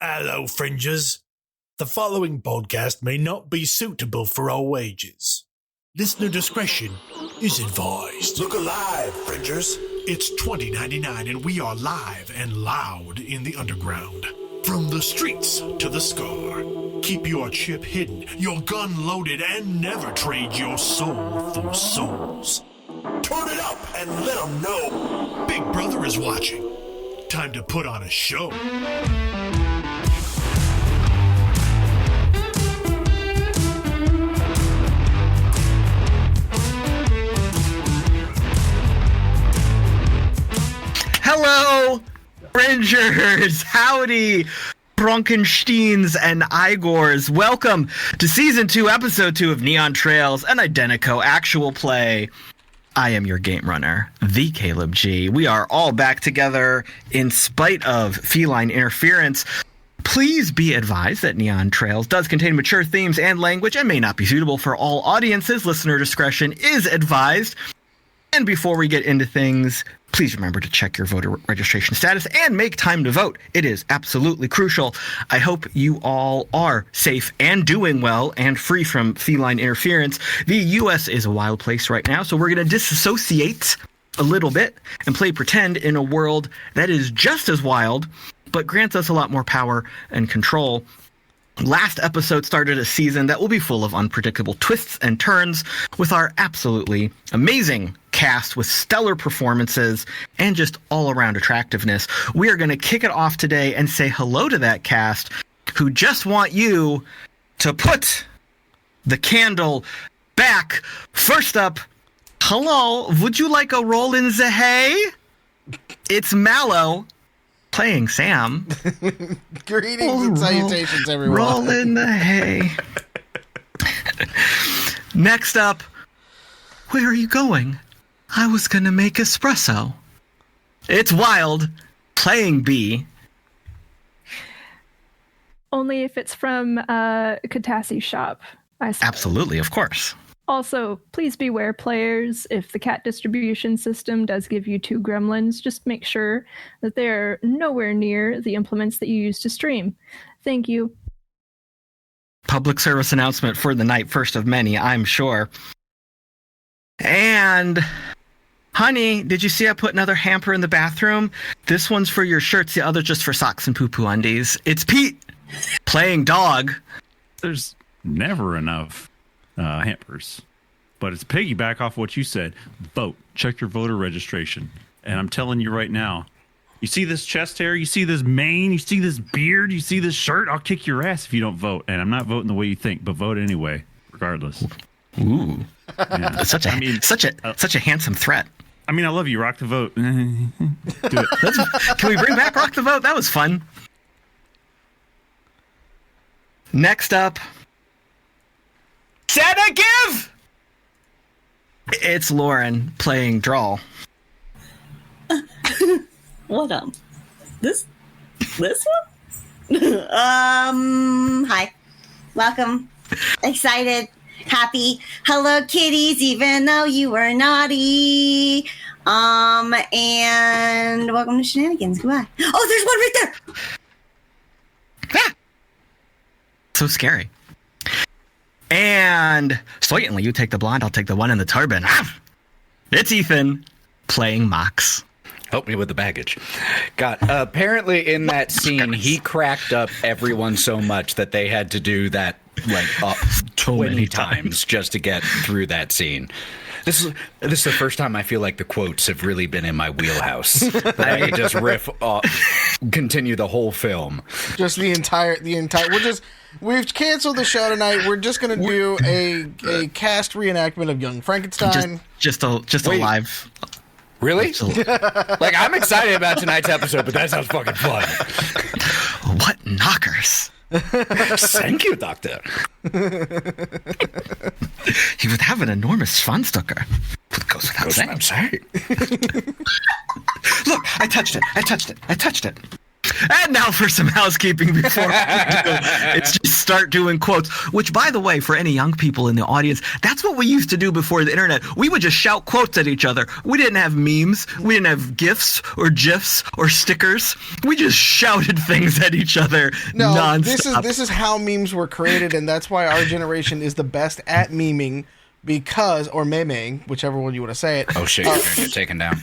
Hello, fringers. The following podcast may not be suitable for all ages. Listener discretion is advised. Look alive, fringers. It's 2099 and we are live and loud in the underground. From the streets to the scar. Keep your chip hidden, your gun loaded, and never trade your soul for souls. Turn it up and let them know. Big Brother is watching. Time to put on a show. Hello, Fringers! Howdy, Frankensteins and Igors. Welcome to Season 2, Episode 2 of Neon Trails, an Identico actual play. I am your game runner, the Caleb G. We are all back together in spite of feline interference. Please be advised that Neon Trails does contain mature themes and language and may not be suitable for all audiences. Listener discretion is advised. And before we get into things, please remember to check your voter registration status and make time to vote. It is absolutely crucial. I hope you all are safe and doing well and free from feline interference. The U.S. is a wild place right now, so we're going to disassociate a little bit and play pretend in a world that is just as wild, but grants us a lot more power and control. Last episode started a season that will be full of unpredictable twists and turns with our absolutely amazing cast with stellar performances and just all-around attractiveness. We are going to kick it off today and say hello to that cast who just want you to put the candle back. First up, hello, would you like a roll in the hay? It's Mallo playing Sam. Greetings and salutations, everyone. Roll in the hay. Next up, where are you going? I was gonna make espresso. It's Wild playing B. Only if it's from Katassi's shop, I suppose. Absolutely, of course. Also, please beware, players. If the cat distribution system does give you 2 gremlins, just make sure that they're nowhere near the implements that you use to stream. Thank you. Public service announcement for the night, first of many, I'm sure. And, honey, did you see I put another hamper in the bathroom? This one's for your shirts, the other just for socks and poo-poo undies. It's Pete playing dog. There's never enough hampers, but it's piggyback off what you said. Vote. Check your voter registration. And I'm telling you right now, you see this chest hair, you see this mane, you see this beard, you see this shirt, I'll kick your ass if you don't vote. And I'm not voting the way you think, but vote anyway, regardless. Ooh. Yeah. Such a handsome threat. I mean, I love you. Rock the vote. Do it. Can we bring back Rock the Vote? That was fun. Next up, Santa Give! It's Lauren playing Drall. What this one? Hi. Welcome. Excited. Happy. Hello, kitties, even though you were naughty. And welcome to Shenanigans. Goodbye. Oh, there's one right there. Ah! So scary. And certainly you take the blonde, I'll take the one in the turban. Ah! It's Ethan playing Mox. Help me with the baggage. God, apparently in that scene, he cracked up everyone so much that they had to do that like 20 times just to get through that scene. This is the first time I feel like the quotes have really been in my wheelhouse. I could just riff, continue the whole film. Just the entire. We've canceled the show tonight. We're just gonna do a cast reenactment of Young Frankenstein. Just a live. Really? Like, I'm excited about tonight's episode, but that sounds fucking fun. What knockers? Thank you, Doctor. He would have an enormous Schwanstucker. It goes without saying. I'm sorry. Look, I touched it. And now for some housekeeping before we do. It's just start doing quotes, which, by the way, for any young people in the audience, that's what we used to do before the internet. We would just shout quotes at each other. We didn't have memes. We didn't have GIFs or GIFs or stickers. We just shouted things at each other nonstop. This is how memes were created, and that's why our generation is the best at meming. Because, or memeing, whichever one you want to say it. Oh shit, you're going to get taken down.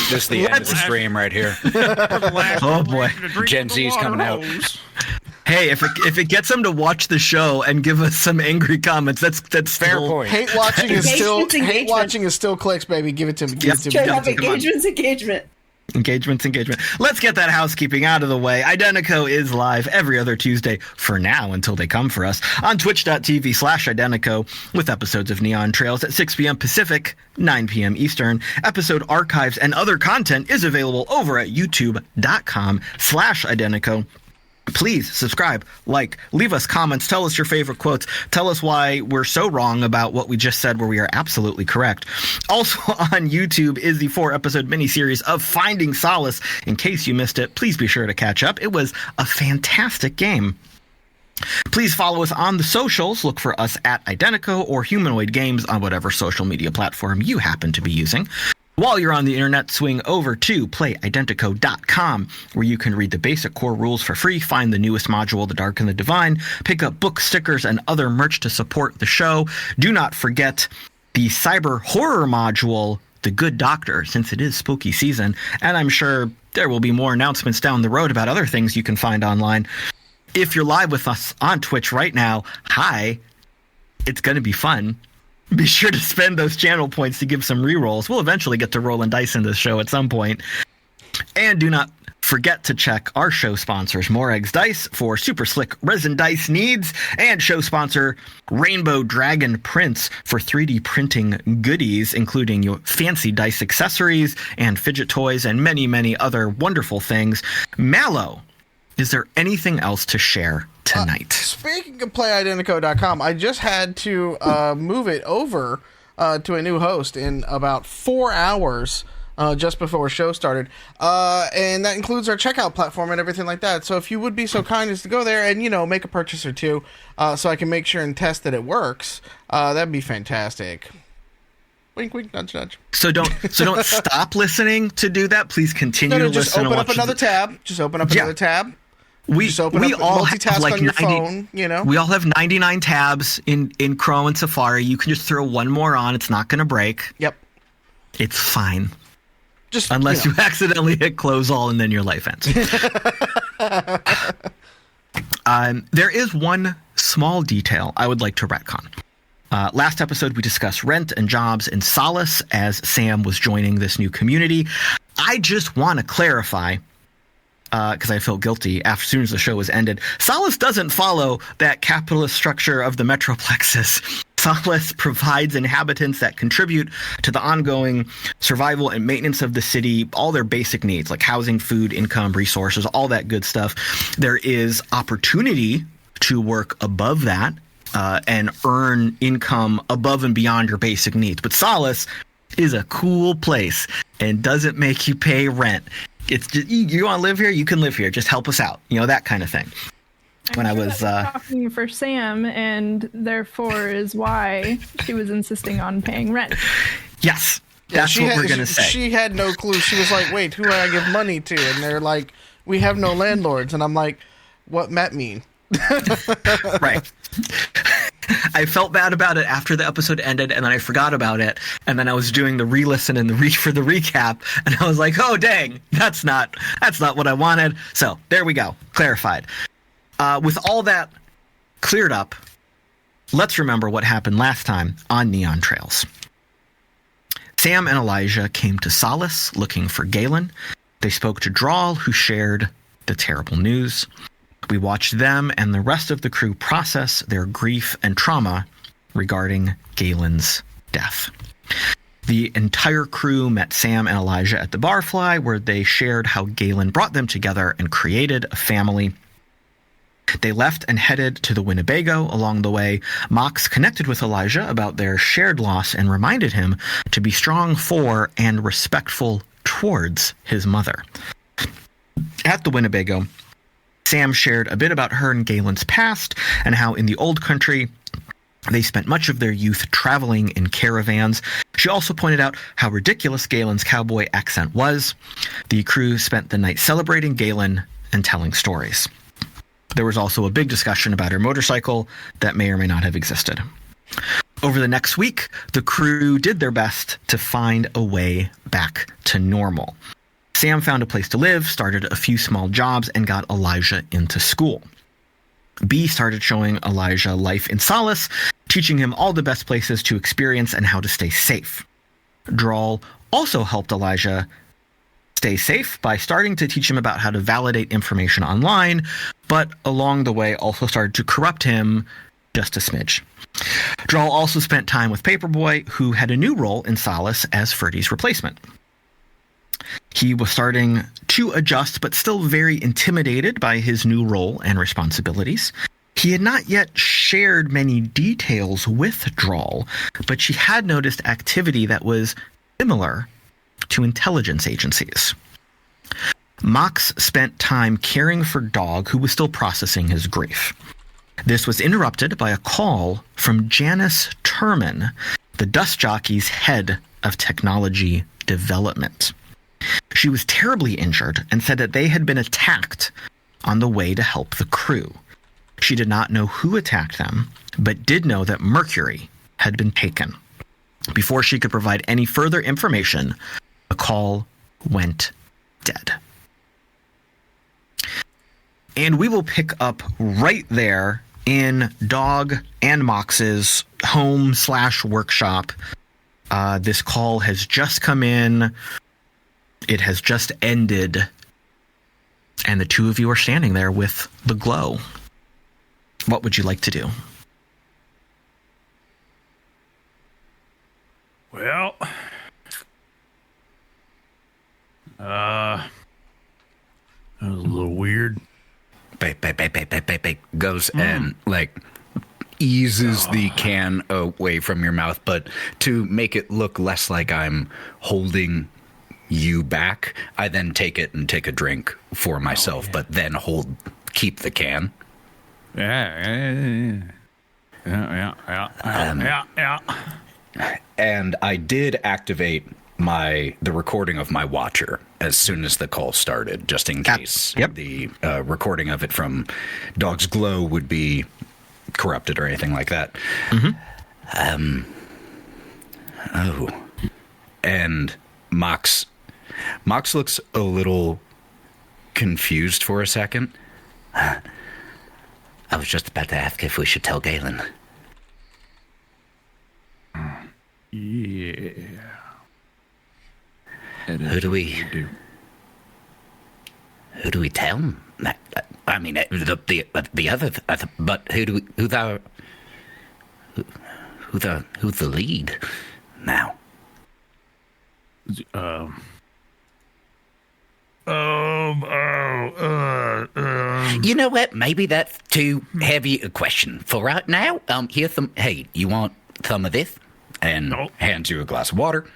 Just the end of the stream right here. Oh boy. Gen Z's coming out. Hey, if it gets them to watch the show and give us some angry comments, that's Fair still, point. Hate watching is still Engagement. clicks, baby. Give it to me. Give it to me. Straight up Come on. engagement. Engagement. Let's get that housekeeping out of the way. Identico is live every other Tuesday for now until they come for us on twitch.tv/Identico with episodes of Neon Trails at 6 p.m. Pacific, 9 p.m. Eastern. Episode archives and other content is available over at youtube.com/Identico. Please subscribe, like, leave us comments, tell us your favorite quotes, tell us why we're so wrong about what we just said where we are absolutely correct. Also on YouTube is the 4-episode miniseries of Finding Solace. In case you missed it, please be sure to catch up. It was a fantastic game. Please follow us on the socials. Look for us at Identico or Humanoid Games on whatever social media platform you happen to be using. While you're on the internet, swing over to playidentico.com, where you can read the basic core rules for free, find the newest module, The Dark and the Divine, pick up book stickers and other merch to support the show. Do not forget the cyber horror module, The Good Doctor, since it is spooky season, and I'm sure there will be more announcements down the road about other things you can find online. If you're live with us on Twitch right now, hi, it's going to be fun. Be sure to spend those channel points to give some rerolls. We'll eventually get to rolling dice in this show at some point. And do not forget to check our show sponsors, More Eggs Dice for super slick resin dice needs, and show sponsor Rainbow Dragon Prints for 3D printing goodies, including your fancy dice accessories and fidget toys and many, many other wonderful things. Mallo, is there anything else to share tonight? Speaking of playidentico.com, I just had to move it over to a new host in about 4 hours just before show started. And that includes our checkout platform and everything like that. So if you would be so kind as to go there and, make a purchase or two so I can make sure and test that it works, that'd be fantastic. Wink, wink, nudge, nudge. So don't stop listening to do that. Please continue to just listen. open up another tab. Just open up another tab. We all multitask have on your phone, We all have 99 tabs in Chrome and Safari. You can just throw one more on. It's not going to break. Yep. It's fine. Just unless you accidentally hit close all and then your life ends. There is one small detail I would like to retcon. Last episode, we discussed rent and jobs in Solace as Sam was joining this new community. I just want to clarify, because I felt guilty as soon as the show was ended. Solace doesn't follow that capitalist structure of the Metroplexus. Solace provides inhabitants that contribute to the ongoing survival and maintenance of the city, all their basic needs like housing, food, income, resources, all that good stuff. There is opportunity to work above that and earn income above and beyond your basic needs. But Solace is a cool place and doesn't make you pay rent. It's just, you want to live here, you can live here. Just help us out, that kind of thing. When I was talking for Sam, and therefore is why she was insisting on paying rent. Yes, that's what we're gonna say. She had no clue. She was like, "Wait, who do I give money to?" And they're like, "We have no landlords." And I'm like, "What Matt mean?" Right. I felt bad about it after the episode ended, and then I forgot about it, and then I was doing the re-listen and for the recap, and I was like, "Oh dang, that's not what I wanted." So there we go, clarified. With all that cleared up, let's remember what happened last time on Neon Trails. Sam and Elijah came to Solace looking for Galen. They spoke to Drall, who shared the terrible news. We watched them and the rest of the crew process their grief and trauma regarding Galen's death. The entire crew met Sam and Elijah at the Barfly, where they shared how Galen brought them together and created a family. They left and headed to the Winnebago. Along the way, Mox connected with Elijah about their shared loss and reminded him to be strong for and respectful towards his mother. At the Winnebago, Sam shared a bit about her and Galen's past and how in the old country they spent much of their youth traveling in caravans. She also pointed out how ridiculous Galen's cowboy accent was. The crew spent the night celebrating Galen and telling stories. There was also a big discussion about her motorcycle that may or may not have existed. Over the next week, the crew did their best to find a way back to normal. Sam found a place to live, started a few small jobs, and got Elijah into school. B started showing Elijah life in Solace, teaching him all the best places to experience and how to stay safe. Drall also helped Elijah stay safe by starting to teach him about how to validate information online, but along the way also started to corrupt him just a smidge. Drall also spent time with Paperboy, who had a new role in Solace as Ferdy's replacement. He was starting to adjust, but still very intimidated by his new role and responsibilities. He had not yet shared many details with Drall, but she had noticed activity that was similar to intelligence agencies. Mox spent time caring for Dog, who was still processing his grief. This was interrupted by a call from Janice Turman, the Dust Jockey's head of technology development. She was terribly injured and said that they had been attacked on the way to help the crew. She did not know who attacked them, but did know that Mercury had been taken. Before she could provide any further information, the call went dead. And we will pick up right there in Dog and Mox's home/workshop. This call has just come in. It has just ended. And the two of you are standing there with the glow. What would you like to do? Well, that was a little weird. Goes and eases the can away from your mouth, but to make it look less like I'm holding you back, I then take it and take a drink for myself, but then keep the can. Yeah. And I did activate the recording of my watcher as soon as the call started, just in case the recording of it from Dog's Glow would be corrupted or anything like that. Mm-hmm. And Mox looks a little confused for a second. I was just about to ask if we should tell Galen. Yeah. Who do we tell him? I mean, the other, but who's the lead now? You know what? Maybe that's too heavy a question for right now. Here's some. Hey, you want some of this? And hands you a glass of water.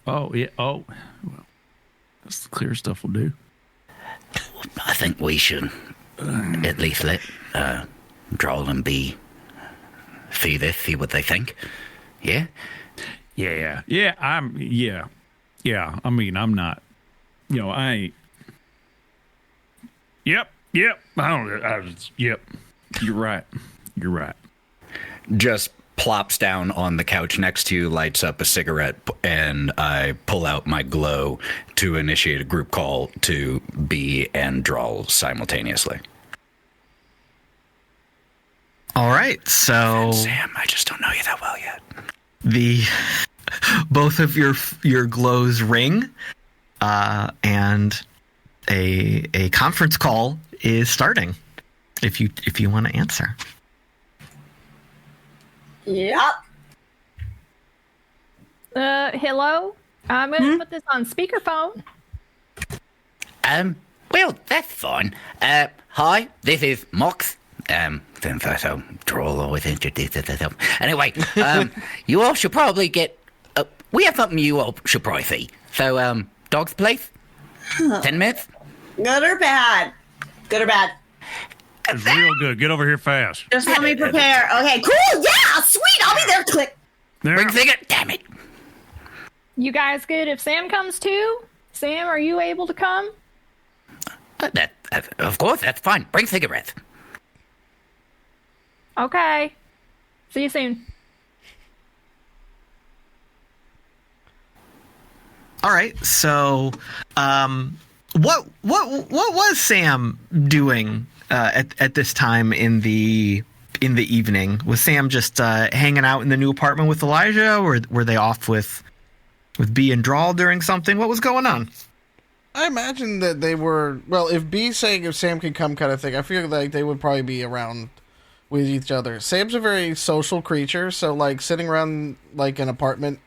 Oh yeah. Oh, well, that's the clear stuff we'll do. I think we should at least let Drall and B see this, see what they think. Yeah. Yeah. I mean, I'm not. I ain't. Yep. Yep. You're right. Just plops down on the couch next to you, lights up a cigarette, and I pull out my glow to initiate a group call to B and Drall simultaneously. All right, so Sam, I just don't know you that well yet. Both of your glows ring, and a conference call is starting. If you want to answer. Yep. Hello? I'm going to put this on speakerphone. Well, that's fine. Hi, this is Mox. Since I so Drall always introduces herself. Anyway, you all should probably get... we have something you all should probably see. So, Dog's place? 10 minutes? Good or bad? Good or bad? It's real good. Get over here fast. Just let me prepare. Okay, cool. Yeah, sweet. I'll be there. Click. There. Bring ticket. Damn it. You guys good if Sam comes too? Sam, are you able to come? Of course, that's fine. Bring cigarettes. Okay. See you soon. All right. So, what was Sam doing at this time in the evening? Was Sam just hanging out in the new apartment with Elijah, or were they off with B and Drall during something? What was going on? I imagine that they were, well, if B's saying if Sam could come kind of thing, I feel like they would probably be around with each other. Sam's a very social creature, so like sitting around like an apartment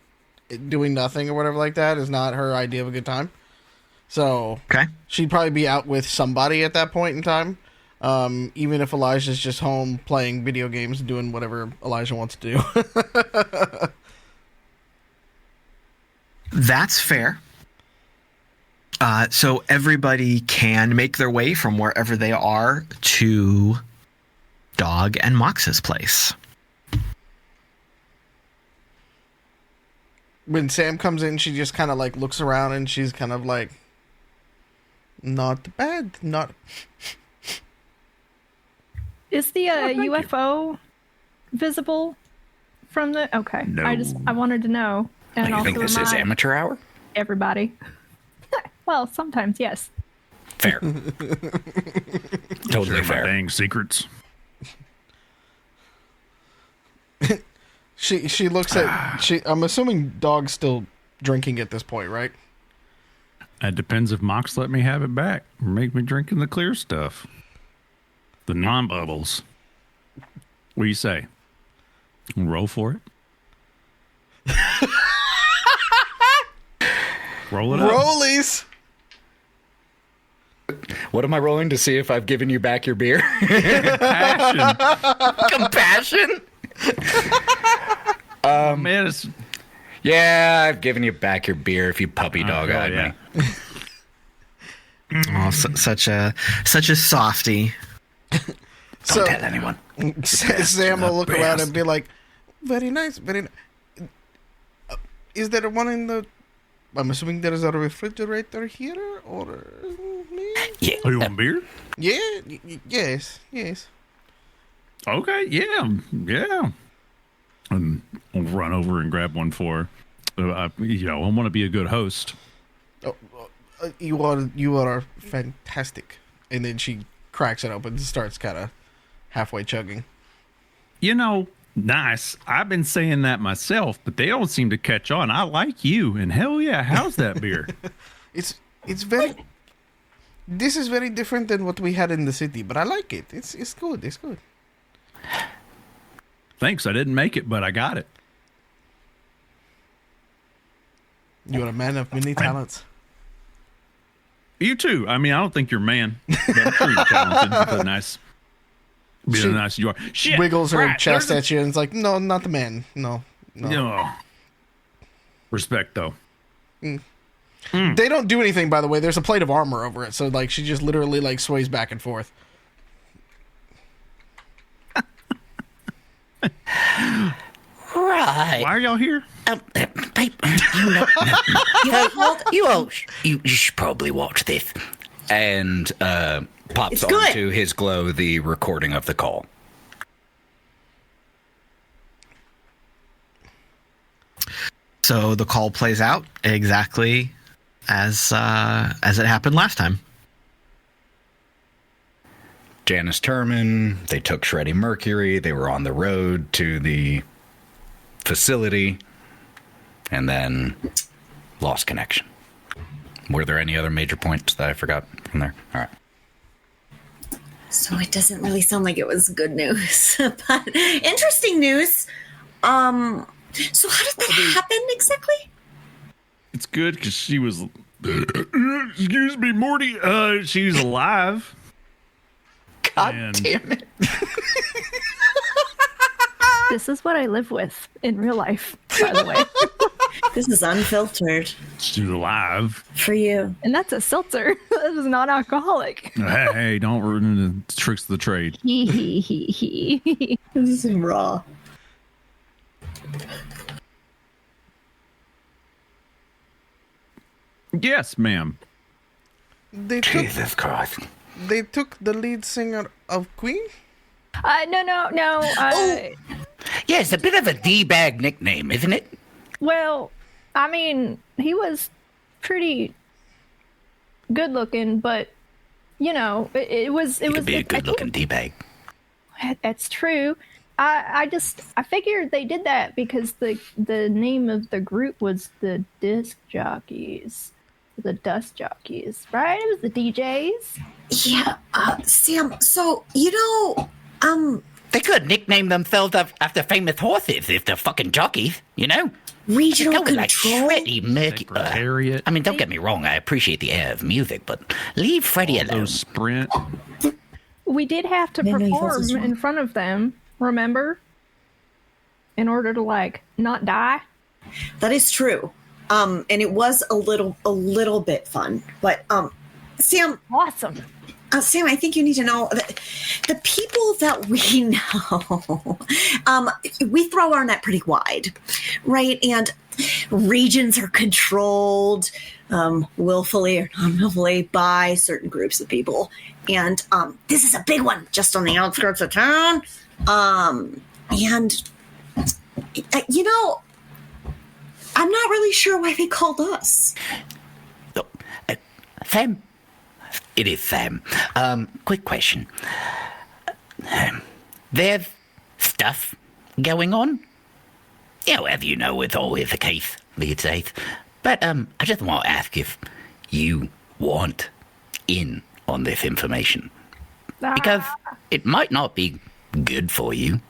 doing nothing or whatever like that is not her idea of a good time. So Okay. she'd probably be out with somebody at that point in time. Even if Elijah's just home playing video games and doing whatever Elijah wants to do. That's fair. So everybody can make their way from wherever they are to Dog and Mox's place. When Sam comes in, she just kind of like looks around and she's kind of like, not bad, not. Is the UFO visible from the? Okay, No. I wanted to know, and You also think this is remind amateur hour? everybody. Well, sometimes yes. Fair. Totally Share my fair. dang secrets. She looks at I'm assuming Dog's still drinking at this point, right? It depends if Mox let me have it back or make me drinking the clear stuff. The non-bubbles. What do you say? Roll for it? Roll it up. Rollies. What am I rolling to see if I've given you back your beer? Passion. Compassion? Man, it's... Yeah, I've given you back your beer if you puppy dog-eyed yeah. me. Oh, such a softie. Don't tell anyone. Sam will look around and be like, very nice, very nice. Is there one in the... I'm assuming there is a refrigerator here, or... Yeah. Oh, you want beer? Yeah, yes. Okay, yeah. And I'll run over and grab one for her. I want to be a good host. You are fantastic. And then she cracks it open and starts kind of halfway chugging. Nice. I've been saying that myself, but they don't seem to catch on. I like you, and hell yeah, how's that beer? It's very... This is very different than what we had in the city, but I like it. It's good. It's good. Thanks. I didn't make it, but I got it. You are a man of many talents. You too. I mean, I don't think you're a man, but I'm sure you're talented. Nice. Being nice as you are. Shit. Wiggles her Right, chest there's at you and is like, no, not the man. No. Respect, though. They don't do anything, by the way. There's a plate of armor over it, so like she just literally like sways back and forth. Right. Why are y'all here? You should probably watch this. And pops It's good. onto his glow the recording of the call. So the call plays out exactly as it happened last time. Janice Turman, they took Shreddy Mercury, they were on the road to the facility, and then lost connection. Were there any other major points that I forgot from there? All right. So it doesn't really sound like it was good news, but interesting news. So how did that happen exactly? It's good because she was... Excuse me, Morty. She was alive. God damn it. This is what I live with in real life. by the way. This is unfiltered Let's do the live. for you. And that's a seltzer. That is not alcoholic. Hey, don't ruin the tricks of the trade. Hee hee hee hee. This is raw. Yes, ma'am. They took, Jesus Christ. they took the lead singer of Queen? No. Yeah, it's a bit of a D-bag nickname, isn't it? Well, I mean, he was pretty good looking, but it was. It could be I a think good-looking D-bag. That's true. I figured they did that because the name of the group was the Disc Jockeys, the Dust Jockeys, right? It was the DJs. Yeah, Sam. So They could nickname themselves after famous horses if they're fucking jockeys, regional Go with like control. Freddie Mercury. Secretariat. I mean, don't get me wrong. I appreciate the air of music, but leave Freddie alone. Those Sprint. We did have to No, you perform felt this wrong. in front of them, remember? In order to not die. That is true. And it was a little bit fun, but Sam. Awesome. Sam, I think you need to know that the people that we know, we throw our net pretty wide, right? And regions are controlled willfully or non-willfully by certain groups of people. And this is a big one just on the outskirts of town. And, I'm not really sure why they called us. Look, Sam. It is Sam. Quick question. There's stuff going on? As you know, it's always the case these days. But I just want to ask if you want in on this information. Because it might not be good for you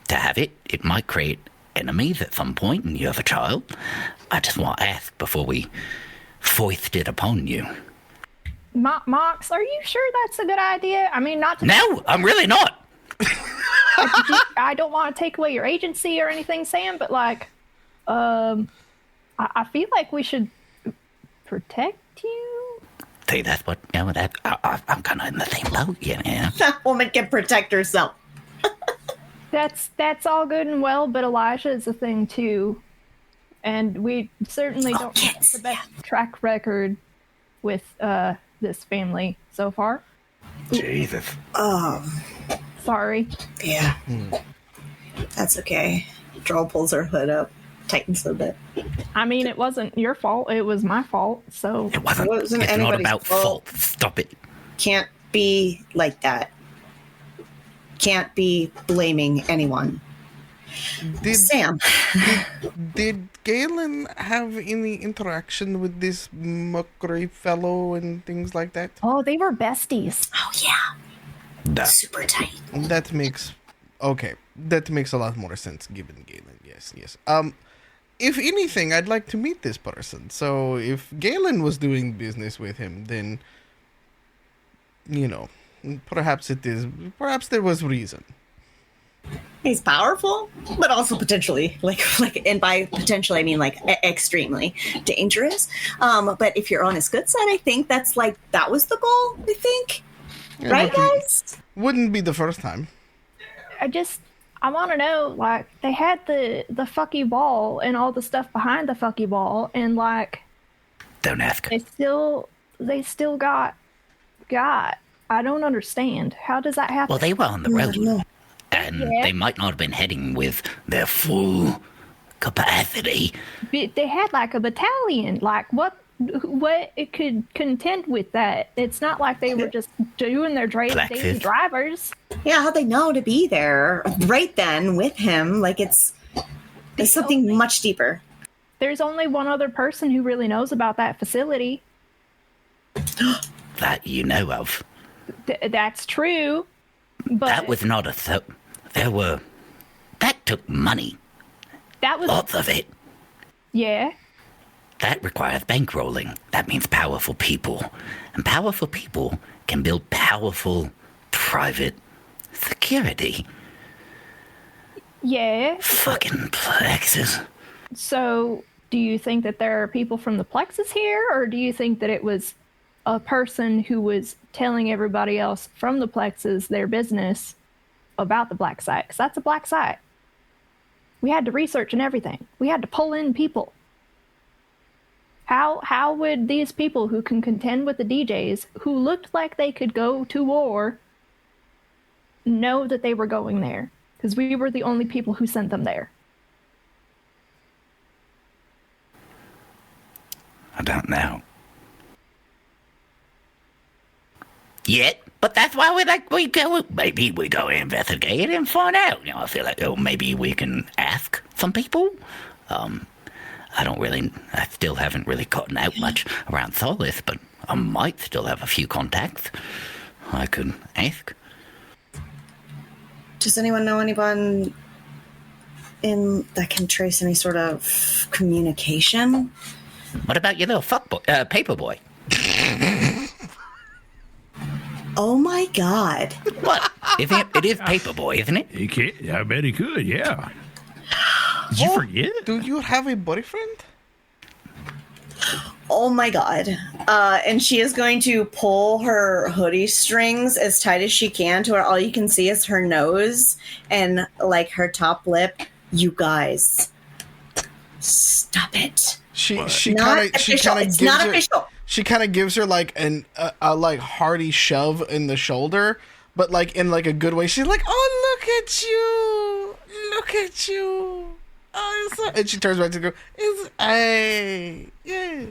to have it. It might create enemies at some point, and you have a child. I just want to ask before we foist it upon you. Mox, are you sure that's a good idea? I mean, not to. No, I'm really not. I don't want to take away your agency or anything, Sam, but I feel like we should protect you. See, that's what, I'm kind of in the same boat, That woman can protect herself. That's all good and well, but Elijah is a thing too, and we certainly don't have yes, the best track record with this family so far. Jesus. Sorry. Yeah. That's okay. Drall pulls her hood up, tightens a bit. I mean, it wasn't your fault. It was my fault. So It wasn't. wasn't It's not anybody's about fault. fault. Stop it. Can't be like that. Can't be blaming anyone. Did Sam. did Galen have any interaction with this McRae fellow and things like that? oh, they were besties. Oh yeah. Duh. Super tight. That makes a lot more sense given Galen. Yes. If anything, I'd like to meet this person. So if Galen was doing business with him, then perhaps there was reason. He's powerful, but also potentially and by potentially I mean extremely dangerous. But if you're on his good side, I think that was the goal. I think, Yeah, right, but guys? Wouldn't be the first time. I want to know, they had the fucky ball and all the stuff behind the fucky ball, and Don't ask. they still got. I don't understand. How does that happen? Well, they were on the road. And Yeah. they might not have been heading with their full capacity. They had a battalion. What it could contend with that? It's not like they were just doing their daily Blackfist. drivers. Yeah, how'd they know to be there right then with him? It's something much deeper. There's only one other person who really knows about that facility. That you know of. That's true, but That was not that took money. that was Lots of it. yeah. That requires bankrolling. That means powerful people. And powerful people can build powerful private security. Yeah, Fucking plexus. So, do you think that there are people from the Plexus here, or do you think that it was a person who was telling everybody else from the Plexus their business about the black site? Because that's a black site. We had to research and everything. We had to pull in people. How would these people who can contend with the DJs, who looked like they could go to war, know that they were going there? Because we were the only people who sent them there. I don't know. Yet, but that's why maybe we go investigate and find out. You know, I feel like, maybe we can ask some people. I still haven't really gotten out much around Solace, but I might still have a few contacts I could ask. Does anyone know anyone that can trace any sort of communication? What about your little paper boy? Oh my god. What? It is Paperboy, isn't it? He can't. I bet he could. Yeah. Did you forget? Do you have a boyfriend? Oh my god. And she is going to pull her hoodie strings as tight as she can to where all you can see is her nose and like her top lip. You guys, stop it. She Not kind of official. It's not official. She kind of gives her like a like hearty shove in the shoulder, but like in like a good way. She's like, "Oh, look at you! Oh, it's so-" and she turns back to go, "It's hey, yeah."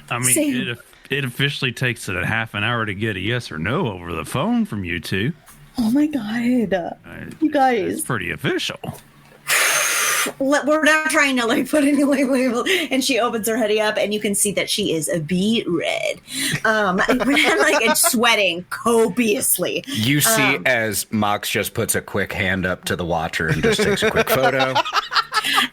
I mean, it officially takes it a half an hour to get a yes or no over the phone from you two. Oh my god, you guys! It's pretty official. We're not trying to like put any label. And she opens her hoodie up, and you can see that she is a beet red, and sweating copiously. You see as Mox just puts a quick hand up to the watcher and just takes a quick photo.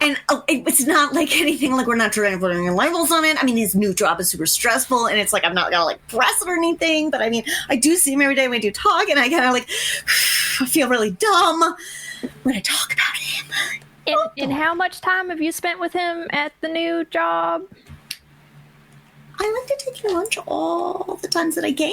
And it's not like anything like we're not trying to put any labels on it. I mean, his new job is super stressful, and it's like I'm not gonna like press it or anything. But I mean, I do see him every day when we do talk, and I kind of like I feel really dumb when I talk about him. And how much time have you spent with him at the new job? I like to take your lunch all the times that I can.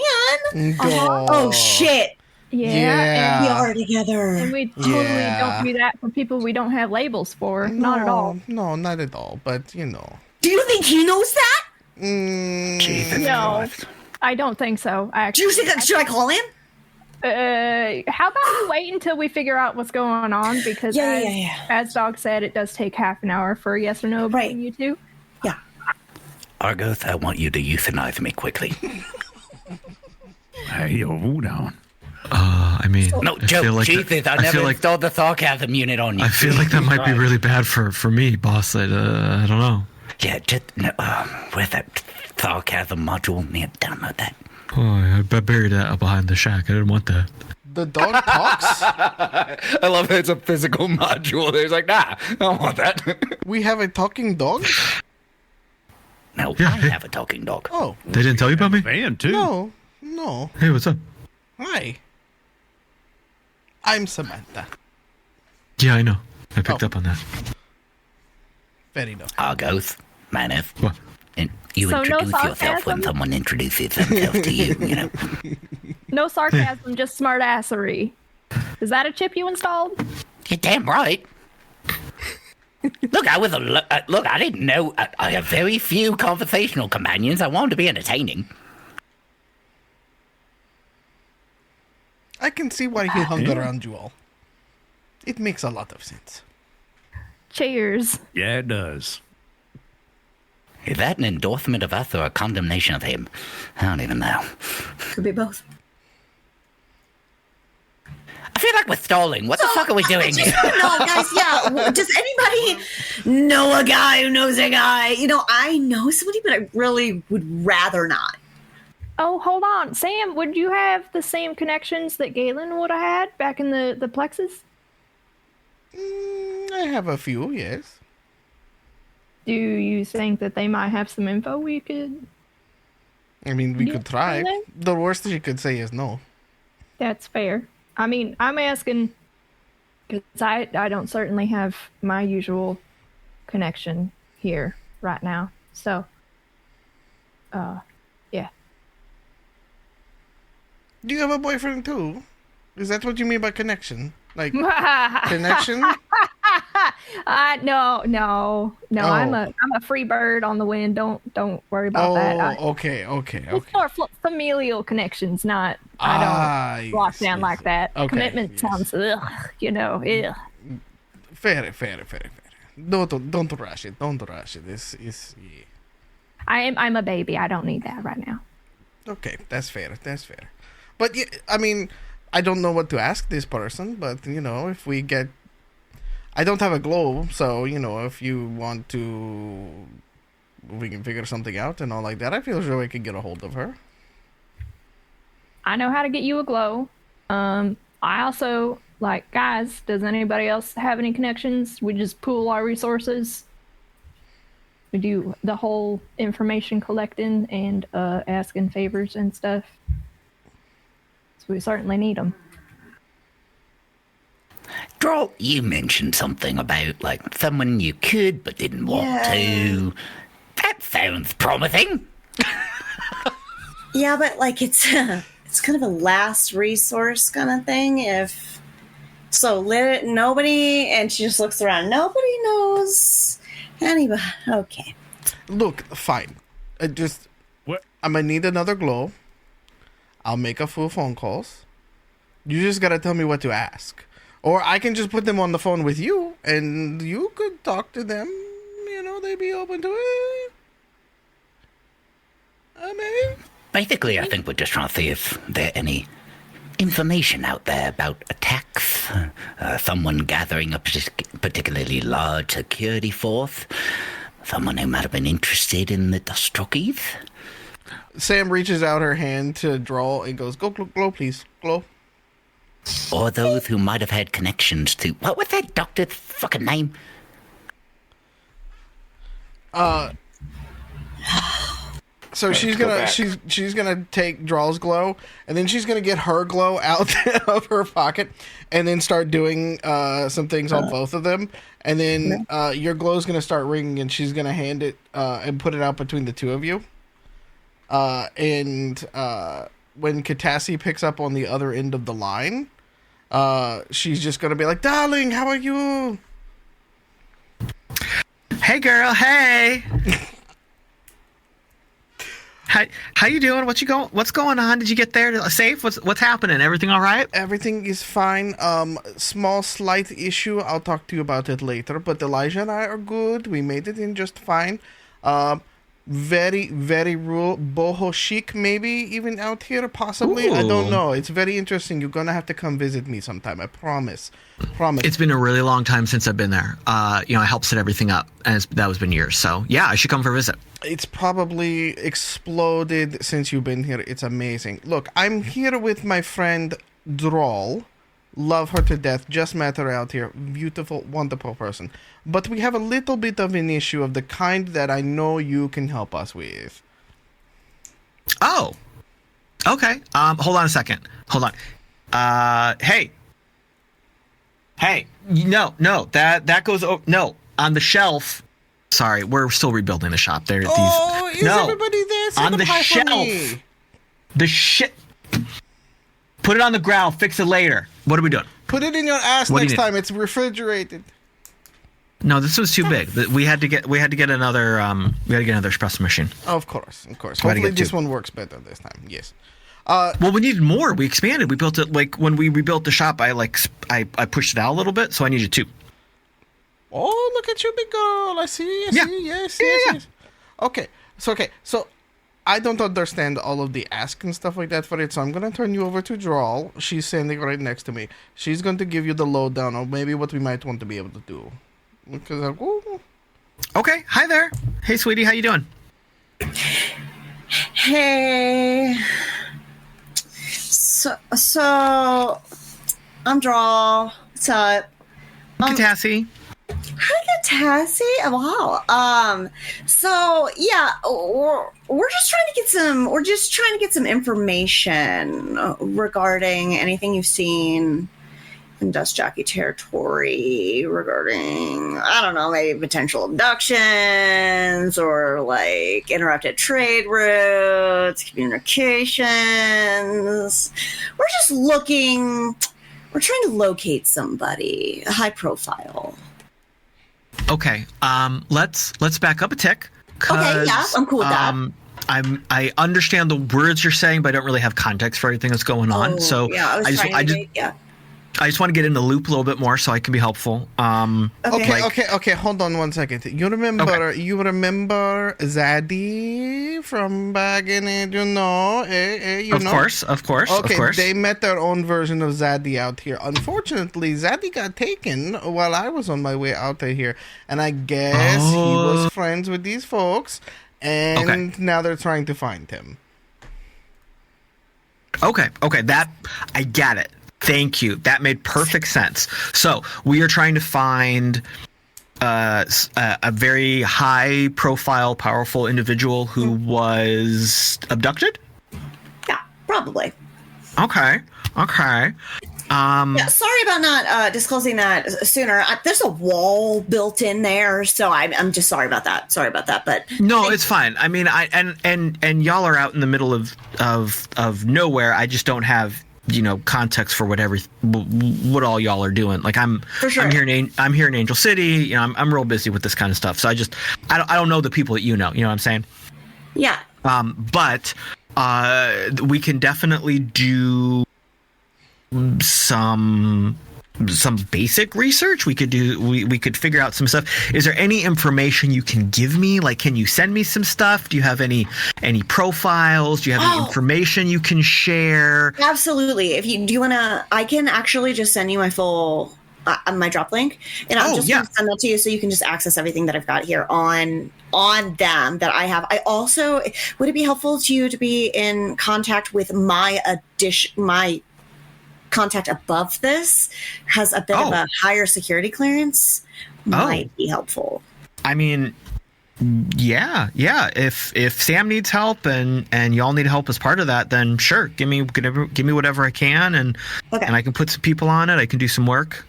Oh. Oh shit! Yeah. We are together. And we totally don't do that for people we don't have labels for. Not at all. No, not at all. But you know. Do you think he knows that? Jesus No, Christ. I don't think so. Do you think should I call him? How about we wait until we figure out what's going on? Because as Dog said, it does take half an hour for a yes or no between you two. Yeah. Argoth, I want you to euthanize me quickly. Hey, hold on. I mean, No, I Joe, feel like Jesus, I never installed the sarcasm unit on you. I feel like that might be really bad for me, boss. I don't know. Yeah, just, no, where's that sarcasm module? Man, download that. Oh, I buried that behind the shack. I didn't want that. The dog talks. I love that it's a physical module. There's like, nah, I don't want that. We have a talking dog. No, Yeah, I hey. have a talking dog. Oh They didn't tell you about me? Van, too. no. Hey, what's up? Hi. I'm Samantha. Yeah, I know. I picked up on that. Very no. Argoth, Maneth. What? And you So no introduce yourself when sarcasm? someone introduces themselves to you, you know. No sarcasm, just smartassery. Is that a chip you installed? You're damn right. Look, I didn't know. I have very few conversational companions. I wanted to be entertaining. I can see why he hung around you all. It makes a lot of sense. Cheers. Yeah, it does. Is that an endorsement of us or a condemnation of him? I don't even know. Could be both. I feel like we're stalling. What the fuck are we doing here? No, guys, yeah. Does anybody know a guy who knows a guy? You know, I know somebody, but I really would rather not. Oh, hold on. Sam, would you have the same connections that Galen would have had back in the Plexus? I have a few, yes. Do you think that they might have some info we could... I mean, we Yeah, could try. okay. The worst she could say is no. That's fair. I mean, I'm asking because I don't certainly have my usual connection here right now. So, yeah. Do you have a boyfriend too? Is that what you mean by connection? Like connection? No. Oh. I'm a free bird on the wind. Don't worry about that. Okay. It's more familial connections, not. I don't lock down like that. Okay, Commitment sounds, ugh. Fair. Don't rush it. Don't rush it. This is. Yeah. I'm a baby. I don't need that right now. Okay, that's fair. But yeah, I mean, I don't know what to ask this person, but if we get, I don't have a globe, so if you want to, we can figure something out and all like that. I feel sure we can get a hold of her. I know how to get you a glow. I also guys. Does anybody else have any connections? We just pool our resources. We do the whole information collecting and asking favors and stuff. So we certainly need them. Drall, you mentioned something about someone you could but didn't want to. That sounds promising. Yeah, but it's kind of a last resource kind of thing. Nobody, and she just looks around. Nobody knows anybody. Okay. Look, fine. I'm gonna need another glow. I'll make a few phone calls. You just gotta tell me what to ask. Or I can just put them on the phone with you, and you could talk to them. They'd be open to it. Maybe? Basically, I think we're just trying to see if there are any information out there about attacks, someone gathering a particularly large security force, someone who might have been interested in the dust jockeys. Sam reaches out her hand to Drall and goes, "Go, glow, please, glow." Or those who might have had connections to... What was that doctor's fucking name? So she's gonna take Drall's glow, and then she's gonna get her glow out of her pocket, and then start doing some things on both of them, and then your glow's gonna start ringing, and she's gonna hand it and put it out between the two of you. And when Katassi picks up on the other end of the line, she's just gonna be like, "Darling, how are you?" Hey, girl. Hey. How you doing? What's going on? Did you get there safe? What's happening? Everything all right? Everything is fine. Slight issue. I'll talk to you about it later. But Elijah and I are good. We made it in just fine. Very, very rural. Boho chic, maybe even out here, possibly. Ooh. I don't know. It's very interesting. You're gonna have to come visit me sometime. I promise. It's been a really long time since I've been there. I helped set everything up, and that was been years. So yeah, I should come for a visit. It's probably exploded since you've been here. It's amazing. Look, I'm here with my friend Drall. Love her to death. Just met her out here. Beautiful, wonderful person. But we have a little bit of an issue of the kind that I know you can help us with. Oh. Okay. Hold on a second. Hold on. Hey. No. That goes. No. On the shelf. Sorry, we're still rebuilding the shop. Is everybody there? Say on the shelf. The shit. Put it on the ground. Fix it later. What are we doing? Put it in your ass next time. It's refrigerated. No, this was too big. We had to get another espresso machine. Of course. Hopefully this one works better this time. Yes. Well, we needed more. We expanded. We built it when we rebuilt the shop. I pushed it out a little bit, so I needed two. Oh, look at you, big girl! I see. Yes. Okay. So I don't understand all of the ask and stuff like that for it, so I'm going to turn you over to Drall. She's standing right next to me. She's going to give you the lowdown on maybe what we might want to be able to do. Because Okay, hi there. Hey, sweetie, how you doing? Hey. So I'm Drall. What's up? Katassi. Hi, Katassi. Wow. So yeah, we're just trying to get some information regarding anything you've seen in Dust Jockey territory regarding, I don't know, maybe potential abductions or like interrupted trade routes, communications. We're just looking, we're trying to locate somebody, a high profile. Okay. Let's back up a tick. Okay, yeah, I'm cool with that. I understand the words you're saying, but I don't really have context for everything that's going on. So yeah, I just want to get in the loop a little bit more so I can be helpful. Okay. Hold on one second. You remember Zaddy from back in it, you know? Of course. Okay, they met their own version of Zaddy out here. Unfortunately, Zaddy got taken while I was on my way out of here, and I guess he was friends with these folks, and now they're trying to find him. Okay, that I get it. Thank you. That made perfect sense. So we are trying to find a very high-profile, powerful individual who was abducted? Yeah, probably. Okay. Yeah, sorry about not disclosing that sooner. There's a wall built in there, so I'm just sorry about that. But no, it's fine. I mean, and y'all are out in the middle of nowhere. I just don't have context for what all y'all are doing. Like I'm here in Angel City. I'm real busy with this kind of stuff. So I don't know the people that you know. You know what I'm saying? Yeah. But we can definitely do some basic research. We could figure out some stuff. Is there any information you can give me? Like, can you send me some stuff? Do you have any profiles? Do you have any information you can share? Absolutely. Do you want to, I can actually just send you my full, my drop link, and I'm just going to send that to you so you can just access everything that I've got here on them that I have. I also, would it be helpful to you to be in contact with my contact above this has a bit of a higher security clearance? Might be helpful. I mean, yeah. If Sam needs help and y'all need help as part of that, then sure, give me whatever I can, and I can put some people on it. I can do some work.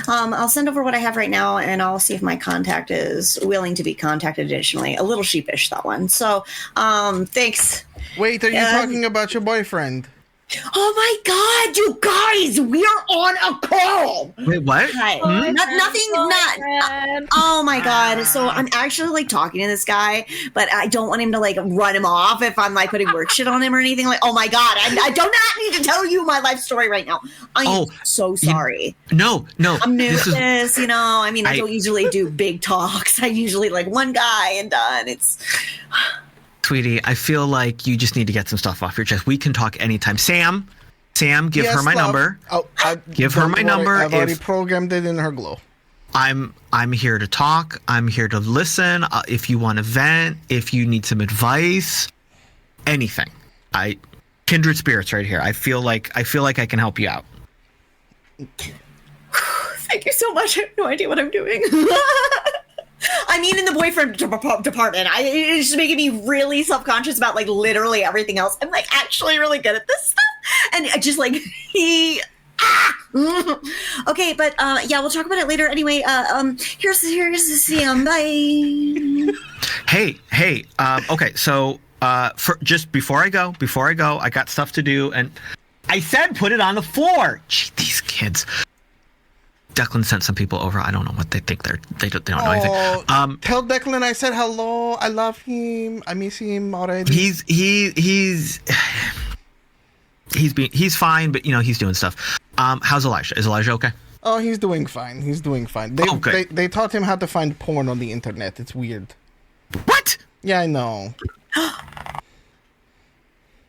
I'll send over what I have right now, and I'll see if my contact is willing to be contacted additionally. A little sheepish, that one. So, thanks. Wait, are you talking about your boyfriend? Oh my God, you guys, we are on a call. Wait, what? Hi. Oh my God. So I'm actually like talking to this guy, but I don't want him to like run him off if I'm like putting work shit on him or anything. Like, oh my God, I do not need to tell you my life story right now. I'm so sorry. No. I'm new to this, I mean, I don't usually do big talks. I usually like one guy and done. It's... Sweetie, I feel like you just need to get some stuff off your chest. We can talk anytime. Sam, give her my number. Give her my number. I've already programmed it in her glow. I'm here to talk. I'm here to listen. If you want to vent, if you need some advice, anything. Kindred spirits right here. I feel like I can help you out. Thank you so much. I have no idea what I'm doing. I mean, in the boyfriend department, it's just making me really self-conscious about like literally everything else. I'm like actually really good at this stuff, and I just like Okay, but yeah, we'll talk about it later. Anyway, here's the Sam. Bye. Hey. Okay, so for just before I go, I got stuff to do, and I said put it on the floor. Gee, these kids. Declan sent some people over. I don't know what they think. They don't know anything. Tell Declan I said hello. I love him. I miss him already. He's fine, but he's doing stuff. How's Elijah? Is Elijah okay? Oh, he's doing fine. They taught him how to find porn on the internet. It's weird. What? Yeah, I know.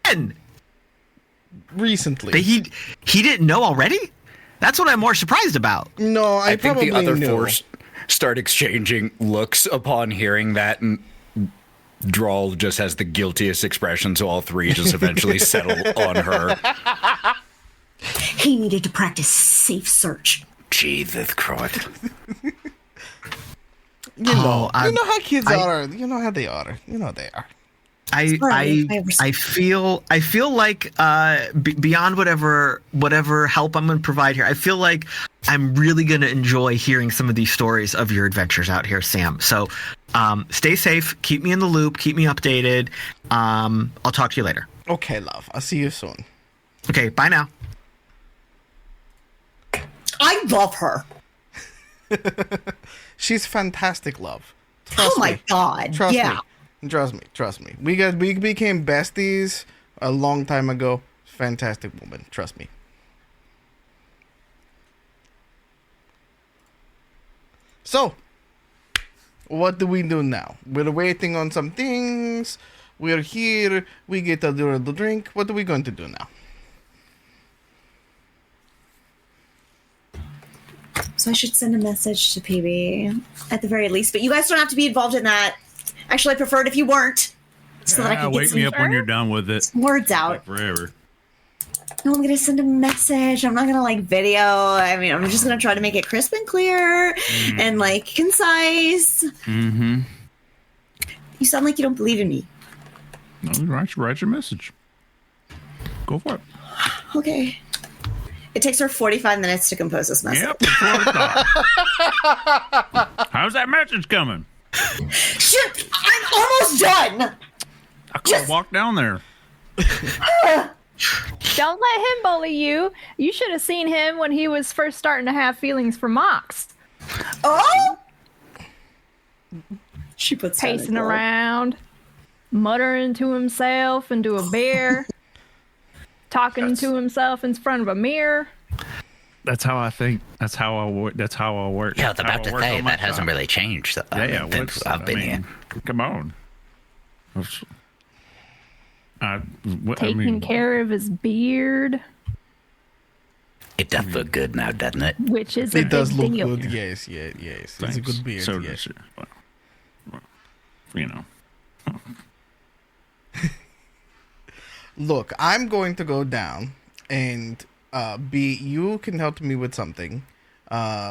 And recently, he didn't know already. That's what I'm more surprised about. No, I think the other knew. four start exchanging looks upon hearing that, and Drall just has the guiltiest expression, so all three just eventually settle on her. He needed to practice safe search. Jesus Christ. You know how kids are. You know how they are. You know they are. I feel like beyond whatever help I'm going to provide here, I feel like I'm really going to enjoy hearing some of these stories of your adventures out here, Sam. So stay safe, keep me in the loop, keep me updated. I'll talk to you later. Okay, love. I'll see you soon. Okay, bye now. I love her. She's fantastic, love. Trust Oh my me. god. Trust yeah. me. Trust me. We became besties a long time ago. Fantastic woman. Trust me. So, what do we do now? We're waiting on some things. We're here. We get a little drink. What are we going to do now? So I should send a message to PB at the very least, but you guys don't have to be involved in that. Actually, I prefer it if you weren't, so that I can get wake me up when you're done with it. words out. Like forever. No, I'm gonna send a message. I'm not gonna like video. I mean, I'm just gonna try to make it crisp and clear and like concise. Mm-hmm. You sound like you don't believe in me. No, write your message. Go for it. Okay. It takes her 45 minutes to compose this message. Yep. That's what I thought. How's that message coming? Shit! I'm almost done! I could walk down there. Don't let him bully you. You should have seen him when he was first starting to have feelings for Mox. Oh! She puts Pacing around, muttering to himself into a bear, talking to himself in front of a mirror. That's how I think. That's how I work. That's how I work. Yeah, I was about to How I work say on my that hasn't job. really changed. Yeah, Since I've been here. Come on. Taking care of his beard, It does look good now, doesn't it? which is a It does big look deal. good. Yes. It's a Thanks. good beard. So yes. does it. Well, you know. Look, I'm going to go down and B, you can help me with something.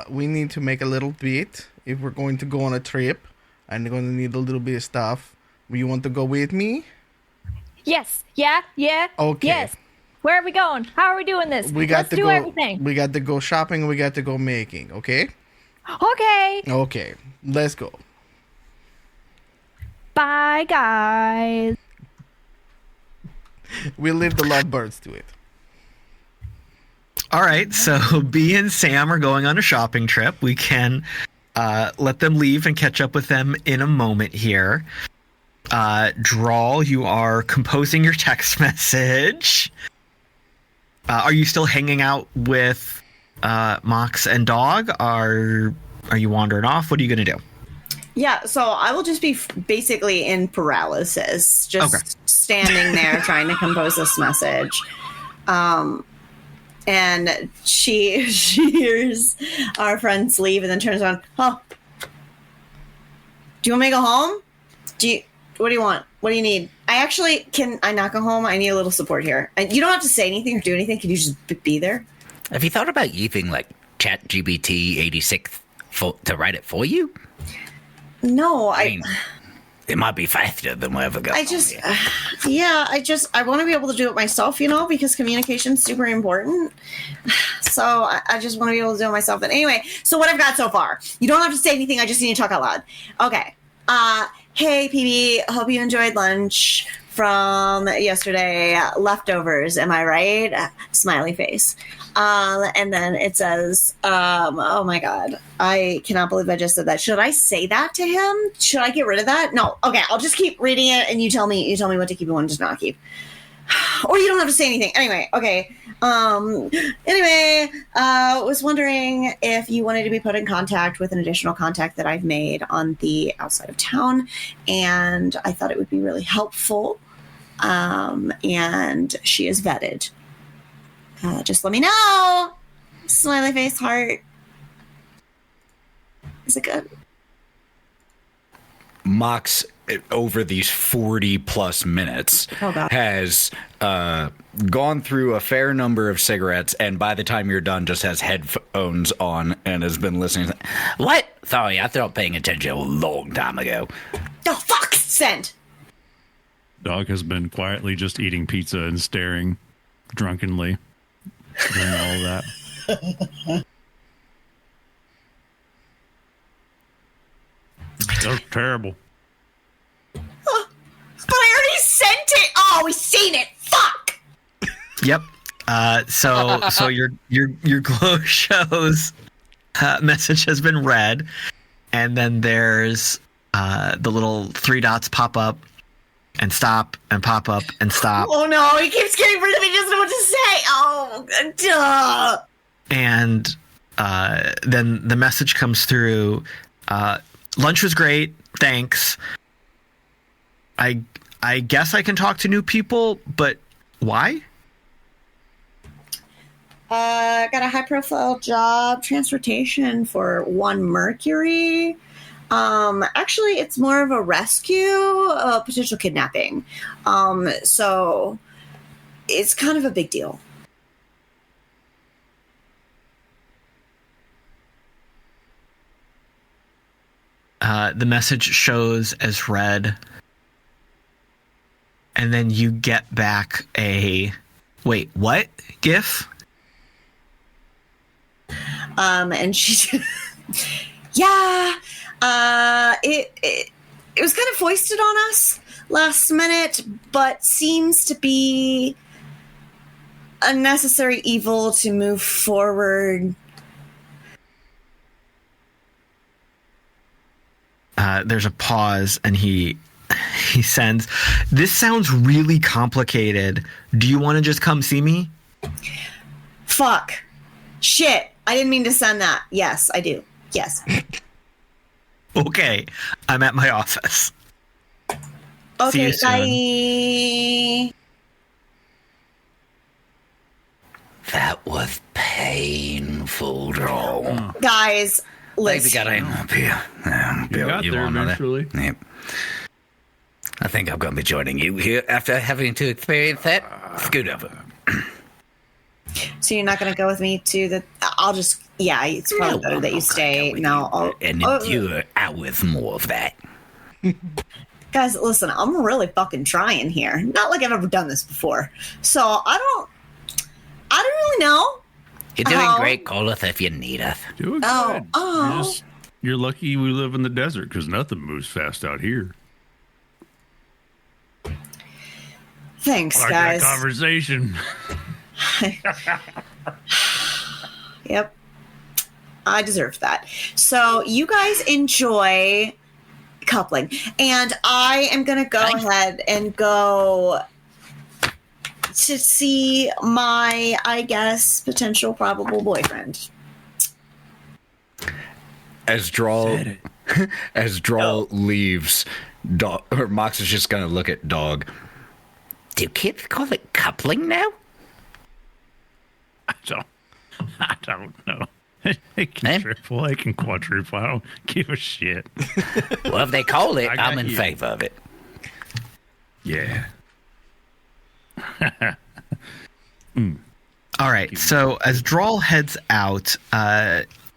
We need to make a little bit if we're going to go on a trip. I'm going to need a little bit of stuff. You want to go with me? Yes. Yeah. Okay. Yes. Where are we going? How are we doing this? We got Let's to do go. everything. We got to go shopping. We got to go making. Okay. Okay. Okay. Let's go. Bye, guys. We'll leave the lovebirds to it. All right, so B and Sam are going on a shopping trip. We can let them leave and catch up with them in a moment here. Drall, you are composing your text message. Are you still hanging out with Mox and Dog? Are you wandering off? What are you going to do? Yeah, so I will just be basically in paralysis, just standing there trying to compose this message. And she hears our friends leave and then turns around. Huh? Do you want me to go home? What do you want? What do you need? Can I not go home? I need a little support here. And you don't have to say anything or do anything. Can you just be there? Have you thought about using like ChatGPT 86 to write it for you? No, I mean, it might be faster than we'll ever go. I want to be able to do it myself, because communication's super important. So I just want to be able to do it myself. But anyway, so what I've got so far, you don't have to say anything. I just need to talk out loud. Okay. Hey, PB, hope you enjoyed lunch from yesterday. Leftovers, am I right? Smiley face. And then it says, oh my God, I cannot believe I just said that. Should I say that to him? Should I get rid of that? No. Okay. I'll just keep reading it and you tell me what to keep and what to not keep. Or you don't have to say anything. Anyway. Okay. Was wondering if you wanted to be put in contact with an additional contact that I've made on the outside of town. And I thought it would be really helpful. And she is vetted. Just let me know. Smiley face heart. Is it good? Mox, over these 40 plus minutes, has gone through a fair number of cigarettes, and by the time you're done, just has headphones on and has been listening. What? Sorry, I stopped paying attention a long time ago. Oh, fuck! Send. Dog has been quietly just eating pizza and staring drunkenly during all of that. That was terrible. But I already sent it. Oh, we seen it. Fuck. Yep. So your glow shows message has been read, and then there's the little 3 dots pop up and stop and pop up and stop. Oh no, he keeps getting rid of me. He doesn't know what to say. Oh, duh. And then the message comes through. Lunch was great. Thanks. I guess I can talk to new people, but why? Got a high-profile job, transportation for 1 Mercury. Actually, it's more of a rescue, potential kidnapping. So it's kind of a big deal. The message shows as read, and then you get back a wait, what? GIF? And she, yeah, it was kind of foisted on us last minute, but seems to be a necessary evil to move forward. There's a pause, and he sends, "This sounds really complicated. Do you want to just come see me?" Fuck. Shit. I didn't mean to send that. Yes, I do. Yes. Okay. I'm at my office. Okay, See you bye. That was painful, Drall. Guys, Maybe listen. got him up here. You got there eventually. Yep. I think I'm going to be joining you here after having to experience that. Scoot over. So you're not going to go with me to the... I'll just... Yeah, it's probably better that you stay. No, I'll... And endure hours more of that. Guys, listen, I'm really fucking trying here. Not like I've ever done this before. So I don't really know. You're doing Oh. great. Call us if you need us. Doing Oh, good. oh. You're lucky we live in the desert because nothing moves fast out here. Thanks, Like guys. that conversation. Yep. I deserve that. So you guys enjoy coupling. And I am going to go ahead and go to see my, I guess, potential probable boyfriend. As Drall leaves, Dog, or Mox is just gonna look at Dog. Do kids call it coupling now? I don't know. They can triple, they can quadruple. I don't give a shit. Well, if they call it, I got I'm in you. favor of it. Yeah. All right. So as Drall heads out,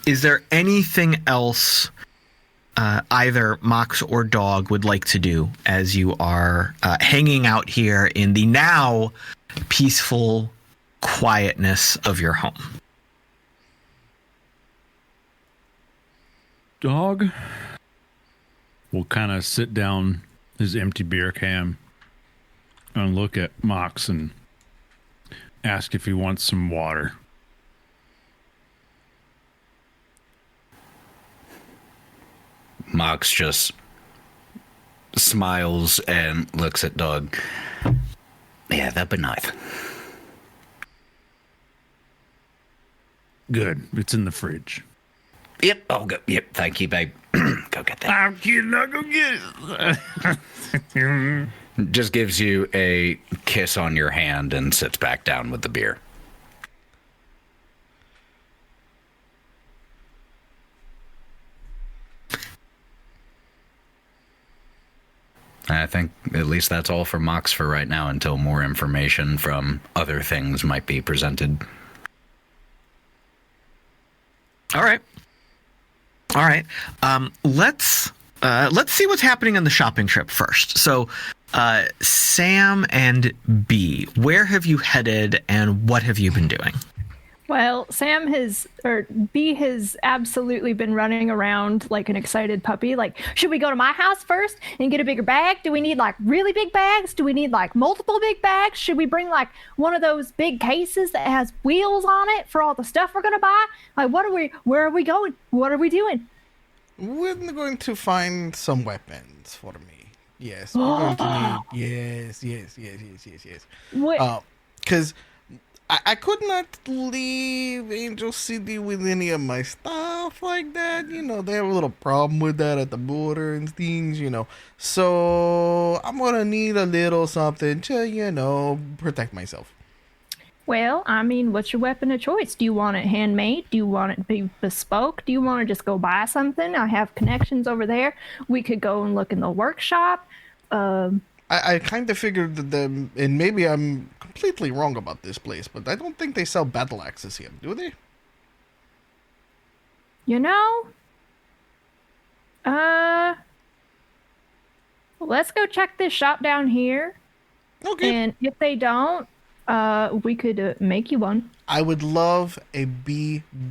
is there anything else either Mox or Dog would like to do as you are hanging out here in the now peaceful quietness of your home? Dog will kind of sit down his empty beer can and look at Mox and ask if he wants some water. Mox just smiles and looks at Dog. Yeah, that'd be nice. Good. It's in the fridge. Yep, I'll go. Yep, thank you, babe. Go get that. I'm kidding. I'll go get it. Just gives you a kiss on your hand and sits back down with the beer. I think at least that's all for Mox for right now until more information from other things might be presented. All right. Let's see what's happening on the shopping trip first. So Sam and B, where have you headed and what have you been doing? Well, B has absolutely been running around like an excited puppy. Like, should we go to my house first and get a bigger bag? Do we need like really big bags? Do we need like multiple big bags? Should we bring like one of those big cases that has wheels on it for all the stuff we're going to buy? Like, where are we going? What are we doing? We're going to find some weapons for me. Yes, we're going to need. Yes. What? Because I could not leave Angel City with any of my stuff like that. You know, they have a little problem with that at the border and things, you know. So I'm going to need a little something to, you know, protect myself. Well, I mean, what's your weapon of choice? Do you want it handmade? Do you want it to be bespoke? Do you want to just go buy something? I have connections over there. We could go and look in the workshop. I kind of figured that them, and maybe I'm completely wrong about this place, but I don't think they sell battle axes here, do they? You know, let's go check this shop down here. Okay. And if they don't, we could make you one. I would love a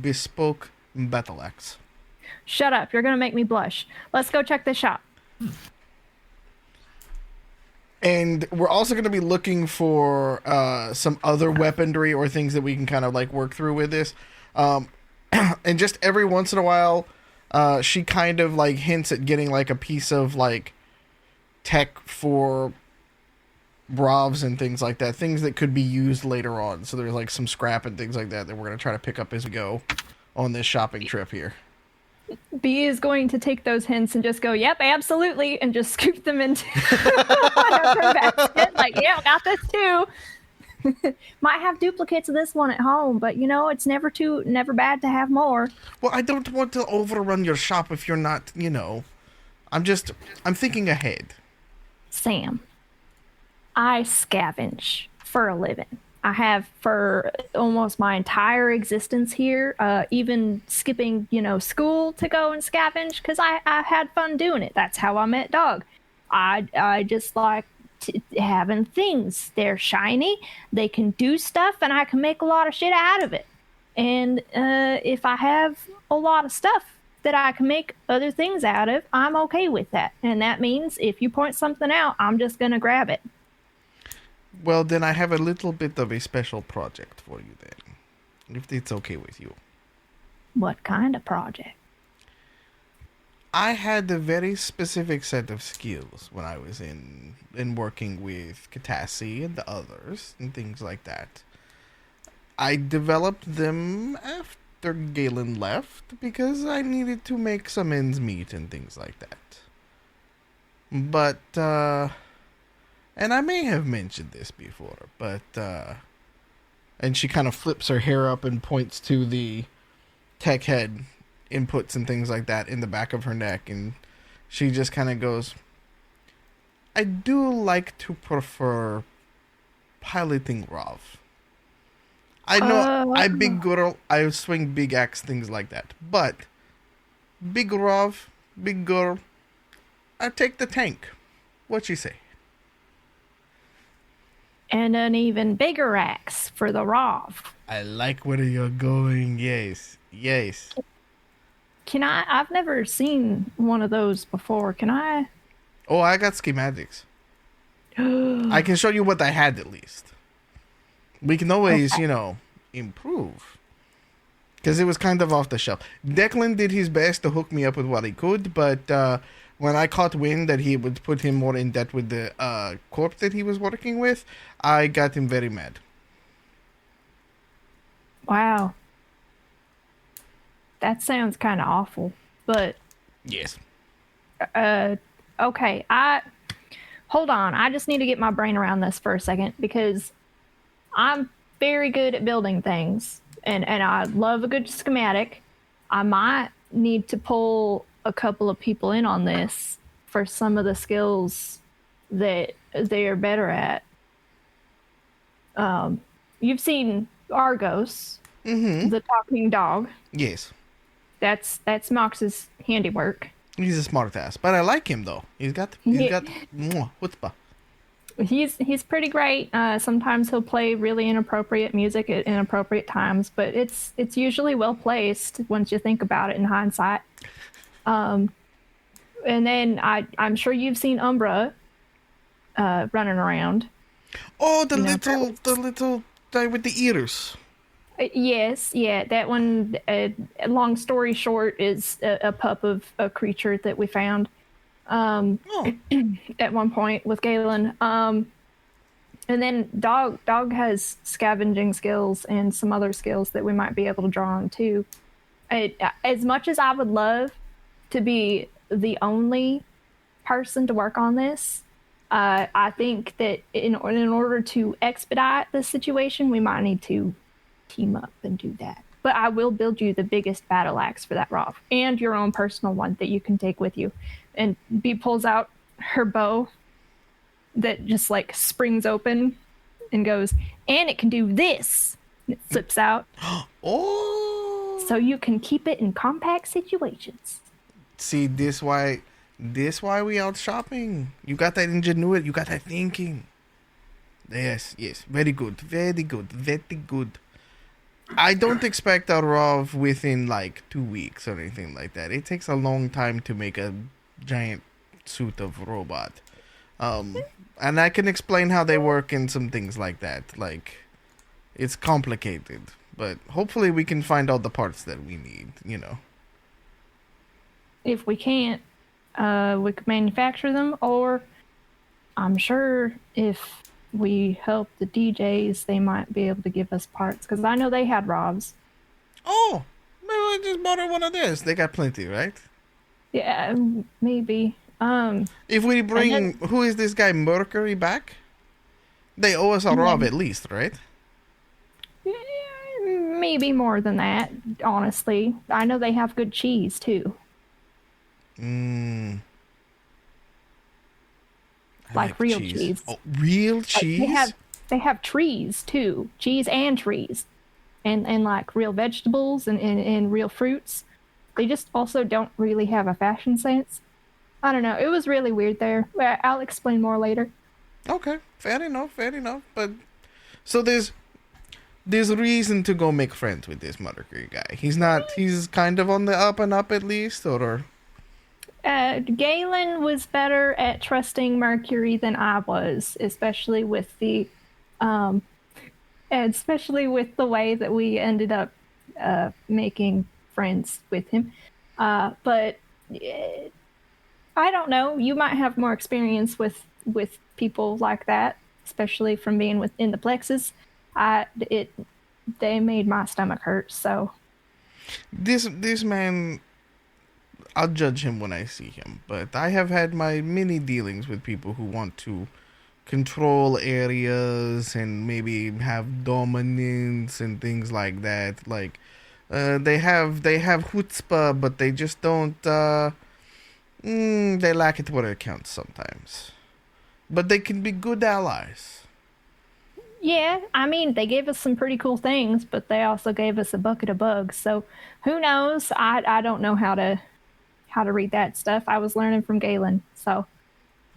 bespoke battle axe. Shut up. You're going to make me blush. Let's go check this shop. And we're also going to be looking for some other weaponry or things that we can kind of like work through with this. And just every once in a while, she kind of like hints at getting like a piece of like tech for Bravs and things like that. Things that could be used later on. So there's like some scrap and things like that that we're going to try to pick up as we go on this shopping trip here. B is going to take those hints and just go, yep, absolutely, and just scoop them into her basket. Like, yeah, got this too. Might have duplicates of this one at home, but you know, it's never bad to have more. Well, I don't want to overrun your shop if you're not, you know. I'm thinking ahead. Sam, I scavenge for a living. I have for almost my entire existence here, even skipping, you know, school to go and scavenge because I had fun doing it. That's how I met Dog. I just like having things. They're shiny, they can do stuff, and I can make a lot of shit out of it. And if I have a lot of stuff that I can make other things out of, I'm okay with that. And that means if you point something out, I'm just going to grab it. Well, then I have a little bit of a special project for you then, if it's okay with you. What kind of project? I had a very specific set of skills when I was in working with Katassi and the others and things like that. I developed them after Galen left because I needed to make some ends meet and things like that. But, and I may have mentioned this before, but, and she kind of flips her hair up and points to the tech head inputs and things like that in the back of her neck, and she just kind of goes, I do like to prefer piloting Rav. I know I'm big girl, I swing big axe, things like that, but big Rav, big girl, I take the tank. What you say? And an even bigger axe for the Rav. I like where you're going. Yes. Can I? I've never seen one of those before. Can I? Oh, I got schematics. I can show you what I had at least. We can always, you know, improve. Because it was kind of off the shelf. Declan did his best to hook me up with what he could, but when I caught wind that he would put him more in debt with the corp that he was working with, I got him very mad. Wow. That sounds kind of awful, but... Yes. Okay, hold on. I just need to get my brain around this for a second, because I'm very good at building things, and I love a good schematic. I might need to pull a couple of people in on this for some of the skills that they are better at. You've seen Argos, the talking dog. Yes. That's Mox's handiwork. He's a smart ass, but I like him though. He's got chutzpah. He's pretty great. Sometimes he'll play really inappropriate music at inappropriate times, but it's usually well placed once you think about it in hindsight. And then I'm sure you've seen Umbra running around. Oh, the little guy with the ears. Yes, yeah, that one. Long story short, is a pup of a creature that we found at one point with Galen. And then dog has scavenging skills and some other skills that we might be able to draw on too. As much as I would love to be the only person to work on this, I think that in order to expedite the situation, we might need to team up and do that. But I will build you the biggest battle axe for that Roth, and your own personal one that you can take with you. And Bee pulls out her bow that just like springs open and goes, and it can do this. And it flips out. Oh, so you can keep it in compact situations. See, this why we out shopping. You got that ingenuity. You got that thinking. Yes. Very good. I don't expect a Rov within like 2 weeks or anything like that. It takes a long time to make a giant suit of robot. And I can explain how they work and some things like that. Like, it's complicated, but hopefully we can find all the parts that we need, you know. If we can't, we could manufacture them, or I'm sure if we help the DJs, they might be able to give us parts, because I know they had Robs. Oh, maybe I just bought her one of theirs. They got plenty, right? Yeah, maybe. If we bring, who is this guy, Mercury, back? They owe us a Rob at least, right? Maybe more than that, honestly. I know they have good cheese, too. Like real cheese. Oh, real cheese? They have trees too. Cheese and trees. And like real vegetables and real fruits. They just also don't really have a fashion sense. I don't know. It was really weird there. I'll explain more later. Okay, fair enough. But so there's reason to go make friends with this Mercury guy. He's kind of on the up and up at least, or Galen was better at trusting Mercury than I was, especially with the way that we ended up making friends with him. But I don't know. You might have more experience with people like that, especially from being within the plexus. They made my stomach hurt. So this man, I'll judge him when I see him, but I have had my many dealings with people who want to control areas and maybe have dominance and things like that. Like, they have chutzpah, but they just don't, they lack it where it counts sometimes. But they can be good allies. Yeah, I mean, they gave us some pretty cool things, but they also gave us a bucket of bugs. So who knows? I don't know how to read that stuff. I was learning from Galen. So,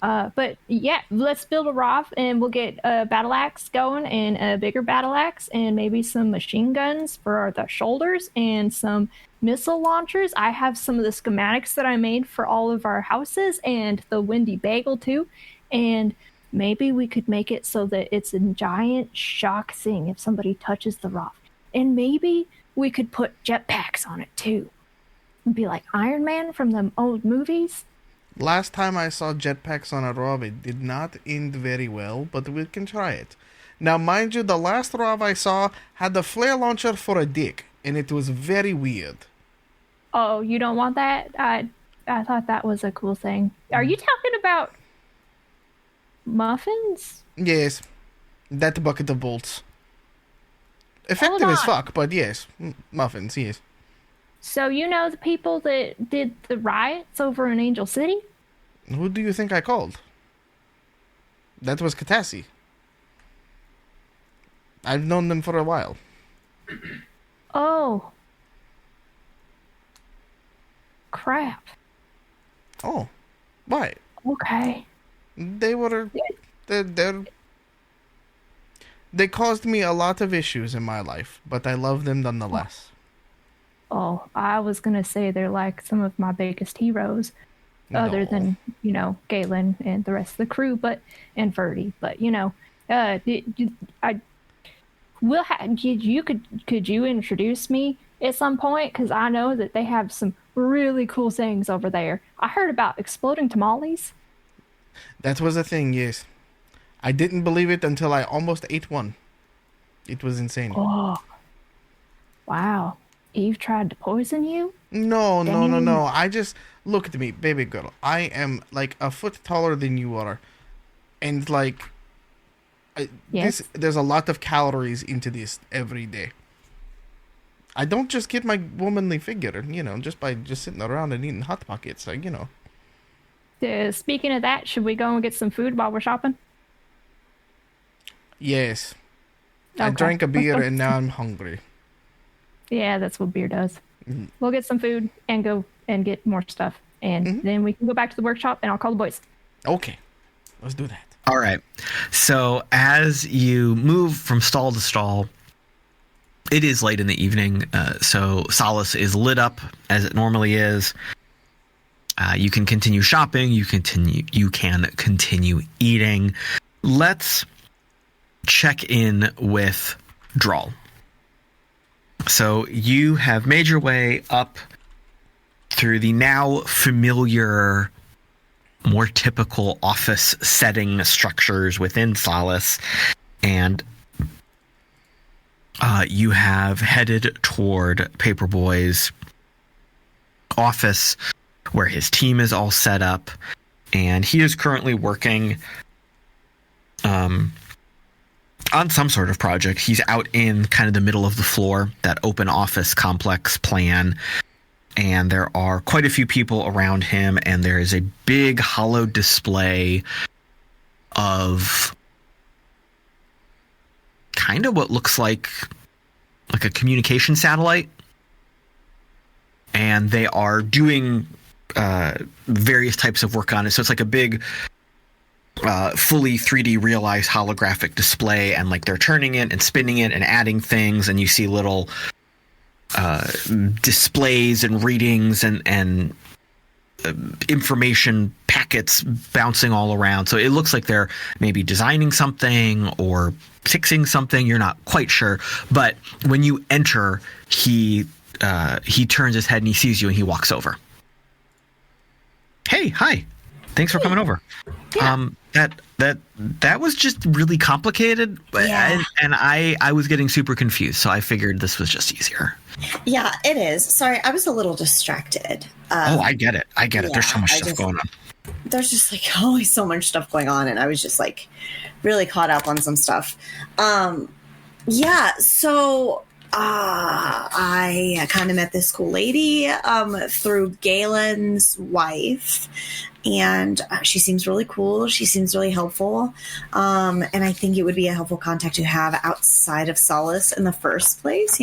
but yeah, let's build a Roth and we'll get a battle axe going and a bigger battle axe and maybe some machine guns for the shoulders and some missile launchers. I have some of the schematics that I made for all of our houses and the Windy Bagel too. And maybe we could make it so that it's a giant shock thing if somebody touches the Roth. And maybe we could put jetpacks on it too. And be like Iron Man from the old movies. Last time I saw jetpacks on a Rob, it did not end very well, but we can try it. Now, mind you, the last Rob I saw had the flare launcher for a dick, and it was very weird. Oh, you don't want that? I thought that was a cool thing. Are you talking about muffins? Yes, that bucket of bolts. Effective as fuck, but yes, muffins, yes. So you know the people that did the riots over in Angel City? Who do you think I called? That was Katassi. I've known them for a while. Oh. Crap. Oh. Why? Okay. They were They caused me a lot of issues in my life, but I love them nonetheless. Oh, I was gonna say they're like some of my biggest heroes, other than Galen and the rest of the crew, and Verdi. But could you introduce me at some point? Because I know that they have some really cool things over there. I heard about exploding tamales. That was a thing, yes. I didn't believe it until I almost ate one. It was insane. Oh, wow. Eve tried to poison you? No. I just... Look at me, baby girl. I am like a foot taller than you are. And like... Yes. There's a lot of calories into this every day. I don't just get my womanly figure, just by just sitting around and eating Hot Pockets, Speaking of that, should we go and get some food while we're shopping? Yes. Okay. I drank a beer and now I'm hungry. Yeah, that's what beer does. We'll get some food and go and get more stuff. And then we can go back to the workshop and I'll call the boys. Okay. Let's do that. All right. So as you move from stall to stall, it is late in the evening. So Solace is lit up as it normally is. You can continue shopping. You can continue eating. Let's check in with Drall. So you have made your way up through the now familiar, more typical office setting structures within Solace, and you have headed toward Paperboy's office, where his team is all set up, and he is currently working on some sort of project. He's out in kind of the middle of the floor, that open office complex plan, and there are quite a few people around him, and there is a big hollow display of kind of what looks like a communication satellite, and they are doing various types of work on it. So it's like a big fully 3D realized holographic display, and like they're turning it and spinning it and adding things, and you see little displays and readings and information packets bouncing all around. So it looks like they're maybe designing something or fixing something. You're not quite sure, but when you enter, he turns his head and he sees you and he walks over. Hey, hi. Thanks for coming over. Yeah. That was just really complicated, Yeah. and I was getting super confused, so I figured this was just easier. Yeah, it is. Sorry, I was a little distracted. I get it. Yeah, There's so much stuff going on. There's just like always so much stuff going on, and I was just like really caught up on some stuff. Yeah, so I kind of met this cool lady through Galen's wife, and she seems really cool. She seems really helpful, and I think it would be a helpful contact to have outside of Solace in the first place,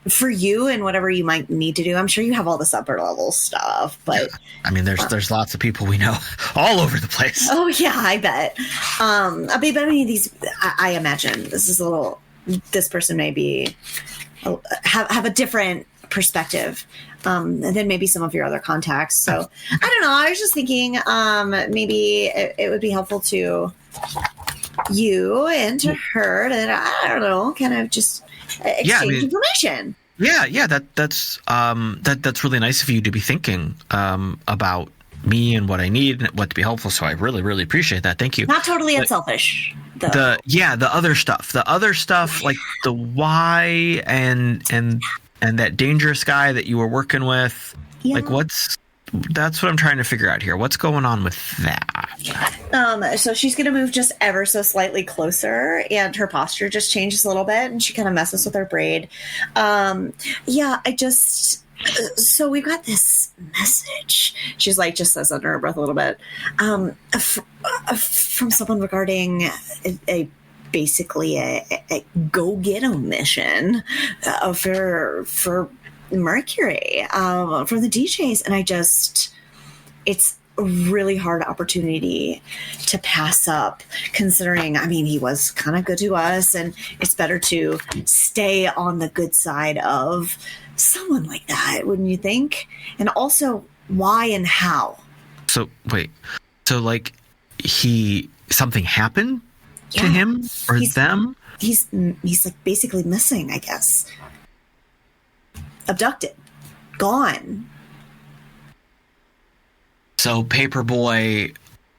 for you and whatever you might need to do. I'm sure you have all this upper level stuff, but I mean, there's lots of people we know all over the place. Oh yeah, I bet. But I mean, I imagine this person may be have a different perspective than maybe some of your other contacts. So I don't know. I was just thinking maybe it would be helpful to you and to her that I don't know, kind of just exchange information. Yeah, that's really nice of you to be thinking about me and what I need and what to be helpful. So I really, really appreciate that. Thank you. Not totally unselfish. The other stuff like the Y and that dangerous guy that you were working with. Yeah. Like that's what I'm trying to figure out here. What's going on with that? So she's going to move just ever so slightly closer, and her posture just changes a little bit, and she kind of messes with her braid. So we got this message. She's like, just says under her breath a little bit, from someone regarding basically a go get 'em mission for Mercury from the DJs, and it's a really hard opportunity to pass up, considering, I mean, he was kind of good to us, and it's better to stay on the good side of someone like that, wouldn't you think? And also, why and how? So, wait. So, like, something happened to him or them? He's like basically missing, I guess. Abducted. Gone. So Paperboy,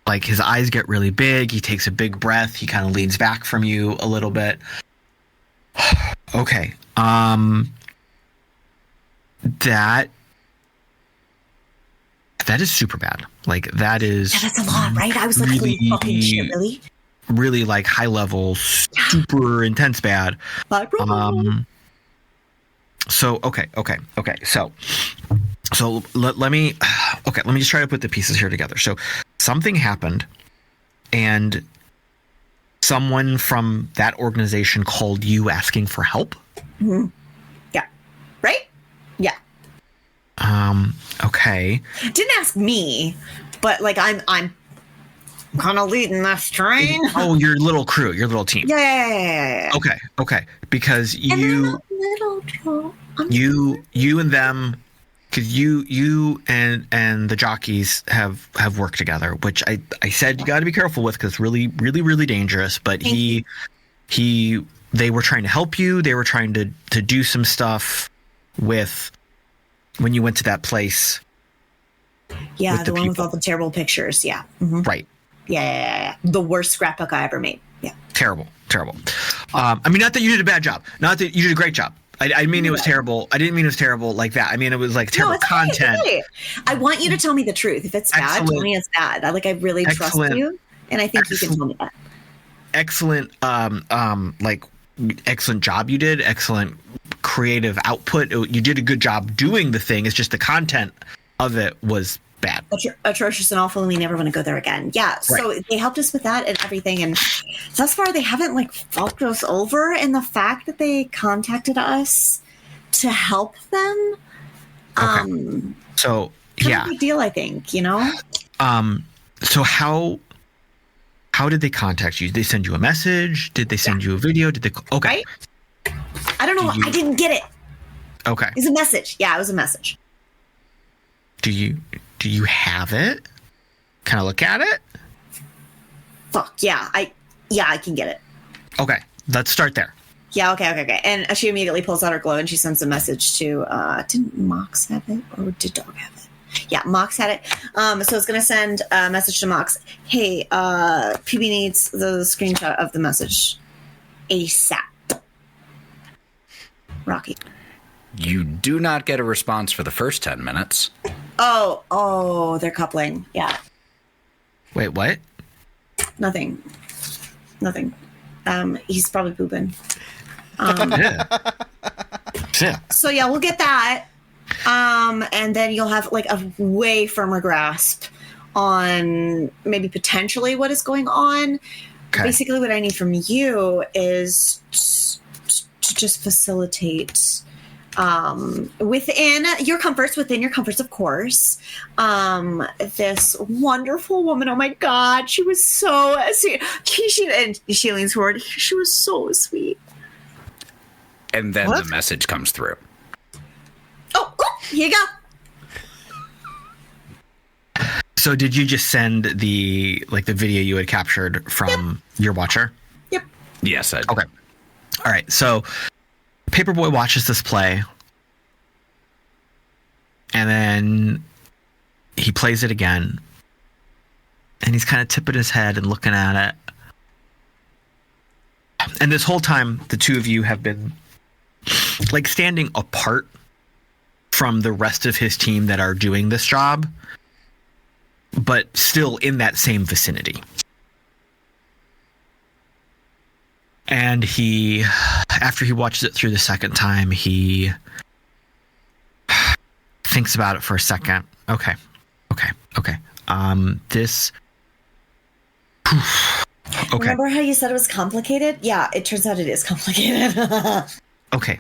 like, his eyes get really big. He takes a big breath. He kind of leans back from you a little bit. Okay. That is super bad. Like, that is... Yeah, that's a lot, right? I was like, really, holy fucking shit, really? Really, like, high level, super intense bad. So, okay. So let me just try to put the pieces here together. So something happened, and someone from that organization called you asking for help. Mm-hmm. Yeah. Right? Yeah. Okay. Didn't ask me, but like I'm kind of leading this train. Oh, your little crew, your little team. Yeah. Okay. Because you and them. Because you and the jockeys have worked together, which I said you got to be careful with because it's really, really, really dangerous. But they were trying to help you. They were trying to do some stuff with when you went to that place. Yeah, the one with all the terrible pictures. Yeah. Mm-hmm. Right. Yeah. The worst scrapbook I ever made. Yeah. Terrible. I mean, not that you did a bad job. Not that you did a great job. I mean, it was terrible. I didn't mean it was terrible like that. I mean, it was like terrible content. Okay. I want you to tell me the truth. If it's bad, tell me it's bad. I really trust you, and I think you can tell me that. Excellent, excellent job you did. Excellent creative output. You did a good job doing the thing. It's just the content of it was bad. Atrocious and awful, and we never want to go there again. Yeah, so They helped us with that and everything, and thus far they haven't like fucked us over. And the fact that they contacted us to help them, so kind of a big deal, I think. You know. So how did they contact you? Did they send you a message? Did they send you a video? Did they? Okay. Right? I don't know. I didn't get it. Okay. It's a message. Yeah, it was a message. Do you have it? Can I look at it? Fuck yeah, I can get it. Okay, let's start there. Yeah, okay. And she immediately pulls out her glove and she sends a message to didn't Mox have it or did Dog have it? Yeah, Mox had it. So it's gonna send a message to Mox. Hey, PB needs the screenshot of the message ASAP. Rocky. You do not get a response for the first 10 minutes. Oh, they're coupling. Yeah. Wait, what? Nothing. He's probably pooping. Yeah. So yeah, we'll get that. And then you'll have like a way firmer grasp on maybe potentially what is going on. Okay. Basically what I need from you is to just facilitate within your comforts, of course, this wonderful woman. Oh my God, she was so sweet. She leans forward. She was so sweet. And then the message comes through. Oh, here you go. So did you just send the video you had captured from your watcher? Yep. Yes, I did. Okay. All right. So Paperboy watches this play, and then he plays it again, and he's kind of tipping his head and looking at it. And this whole time, the two of you have been like standing apart from the rest of his team that are doing this job, but still in that same vicinity. And he, after he watches it through the second time, he thinks about it for a second. Okay. This. Okay. Remember how you said it was complicated? Yeah, it turns out it is complicated. Okay.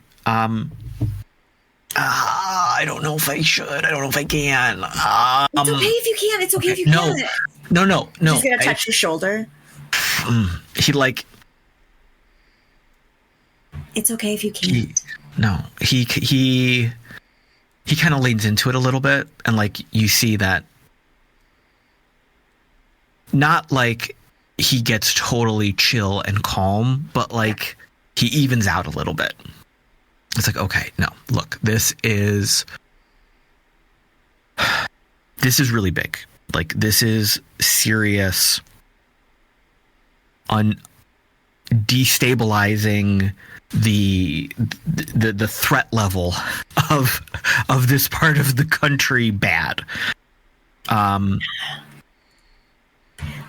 I don't know if I should. I don't know if I can. It's okay if you can. It's okay if you can. No. She's gonna touch your shoulder. He like. It's okay if you can. He kind of leans into it a little bit, and like you see that. Not like he gets totally chill and calm, but like he evens out a little bit. It's like, okay, no, look, this is really big. Like, this is serious, destabilizing the threat level of this part of the country bad.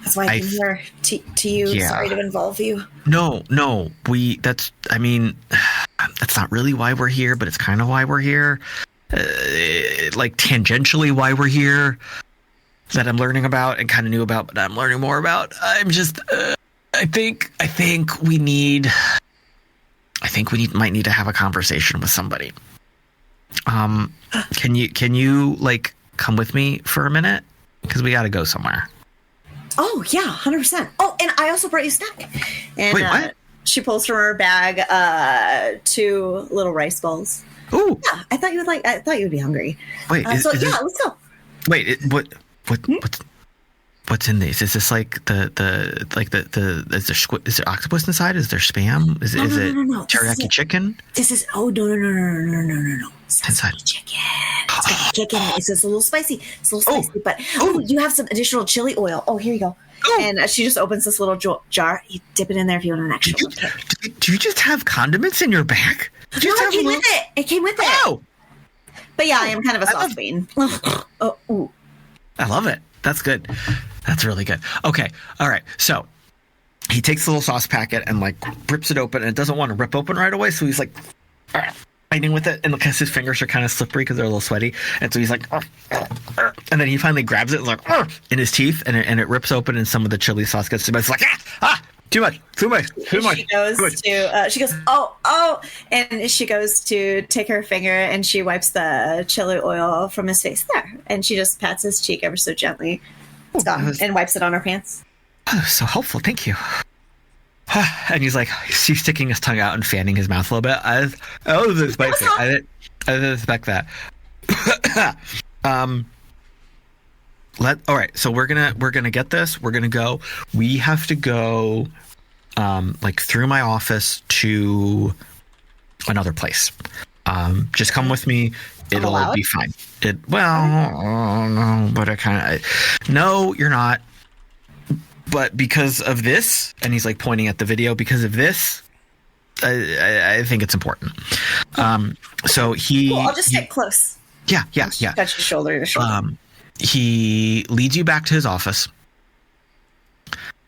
That's why I came here to you. Yeah. Sorry to involve you. No, that's not really why we're here, but it's kind of why we're here. Like tangentially why we're here, that I'm learning about and kind of knew about, but I'm learning more about. I'm just, I think we might need to have a conversation with somebody. Can you like come with me for a minute? Because we got to go somewhere. Oh, yeah, 100%. Oh, and I also brought you a snack. And Wait, what? She pulls from her bag 2 little rice balls. Ooh. Yeah, I thought you would be hungry. Wait, let's go. Wait, what's in these? Is this like is there octopus inside? Is there spam? Is it teriyaki chicken? This is no. It's inside chicken. It's got chicken. It's just a little spicy. But you have some additional chili oil. Oh, here you go. And she just opens this little jar. You dip it in there if you want an extra. Do you just have condiments in your bag? It came with it. It came with it. Oh. But yeah, I am kind of a soft bean. Ooh. I love it. That's good. That's really good. Okay. All right. So he takes the little sauce packet and like rips it open, and it doesn't want to rip open right away. So he's like fighting with it, and because his fingers are kind of slippery because they're a little sweaty, and so he's like, and then he finally grabs it and like in his teeth, and it rips open, and some of the chili sauce gets to. It's like too much. She goes, oh, and she goes to take her finger and she wipes the chili oil from his face there, and she just pats his cheek ever so gently. It's gone, and wipes it on her pants. Oh, so helpful. Thank you. And he's sticking his tongue out and fanning his mouth a little bit. I was expecting. I didn't expect that. All right. So we're gonna get this. We're gonna go. We have to go, through my office to another place. Just come with me. It'll be fine. No, but no, you're not. But because of this, and he's like pointing at the video, because of this, I think it's important. So cool, I'll just stick close. Yeah. Touch your shoulder to shoulder. He leads you back to his office,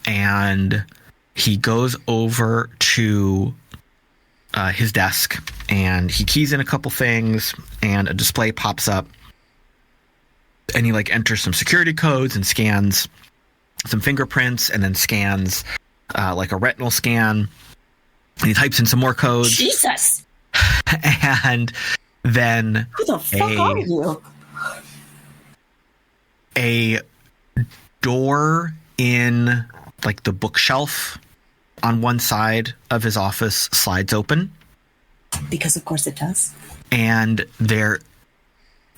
and he goes over to his desk, and he keys in a couple things, and a display pops up, and he enters some security codes and scans some fingerprints, and then scans a retinal scan, and he types in some more codes. Jesus. And then who the fuck are you? A door in the bookshelf on one side of his office slides open, because of course it does, and there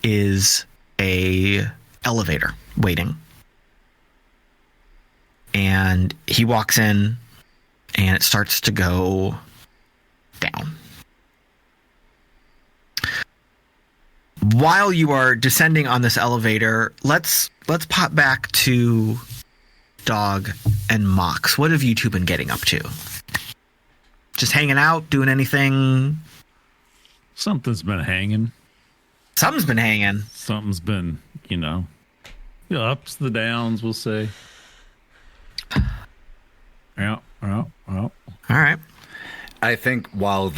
is a elevator waiting, and he walks in, and it starts to go down. While you are descending on this elevator, let's pop back to Dog and Mox. What have you two been getting up to? Just hanging out, doing anything? Something's been hanging. Something's been hanging. Something's been, the ups, the downs, we'll say. Yeah. All right. I think while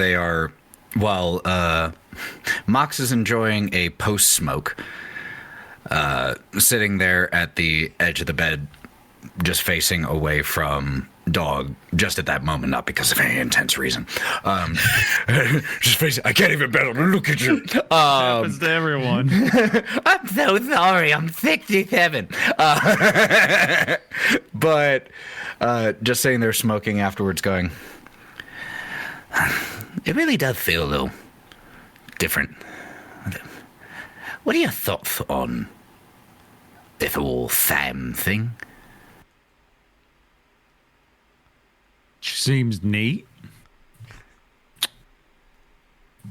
Mox is enjoying a post smoke, sitting there at the edge of the bed, just facing away from dog just at that moment, not because of any intense reason. Just face it, I can't even bear to look at you. Happens to everyone. I'm so sorry. I'm 67. But just sitting there smoking afterwards going, It really does feel a little different. What are your thoughts on this whole Sam thing? Seems neat.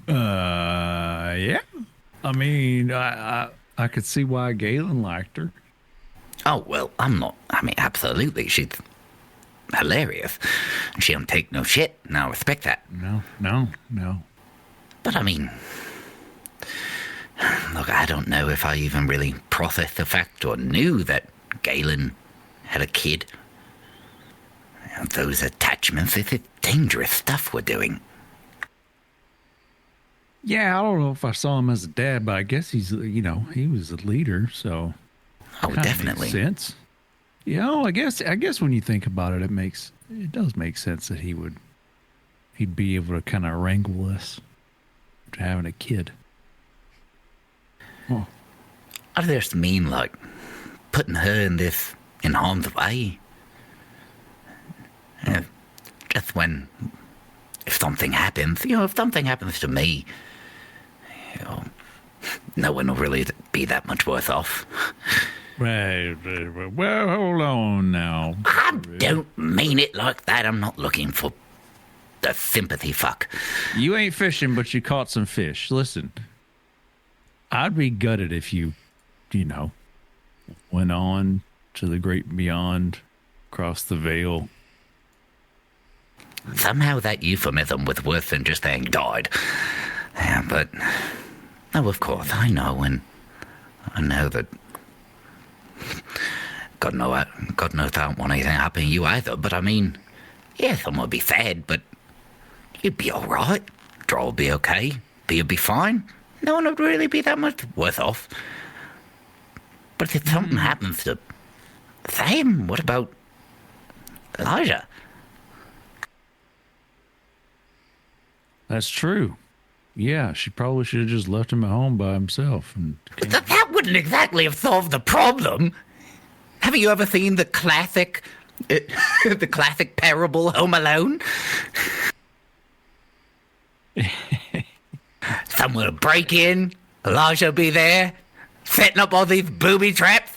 Yeah. I mean, I could see why Galen liked her. Oh, well, absolutely. She's hilarious. She don't take no shit, and I respect that. No. But, I mean, look, I don't know if I even really processed the fact or knew that Galen had a kid. Those attachments, it's dangerous stuff we're doing. Yeah, I don't know if I saw him as a dad, but I guess he was a leader, so. Oh, kinda definitely. Makes sense. I guess when you think about it, it does make sense that he'd be able to kind of wrangle us to having a kid. Oh. I just mean, like, putting her in harm's way. Just if something happens, if something happens to me, no one will really be that much worse off. Right. Well, hold on now. I don't mean it like that. I'm not looking for the sympathy fuck. You ain't fishing, but you caught some fish. Listen, I'd be gutted if you went on to the great beyond, across the veil. Somehow that euphemism was worse than just saying died. Yeah, but, of course, I know, and I know that God knows I don't want anything to happen to you either, but I mean, yeah, someone would be sad, but you'd be alright. Drall would be okay. You'd be fine. No one would really be that much worse off. But if something happens to Sam, what about Elijah? That's true. Yeah, she probably should have just left him at home by himself. That wouldn't exactly have solved the problem. Haven't you ever seen the classic parable Home Alone? Someone would break in, Elijah would be there, setting up all these booby traps.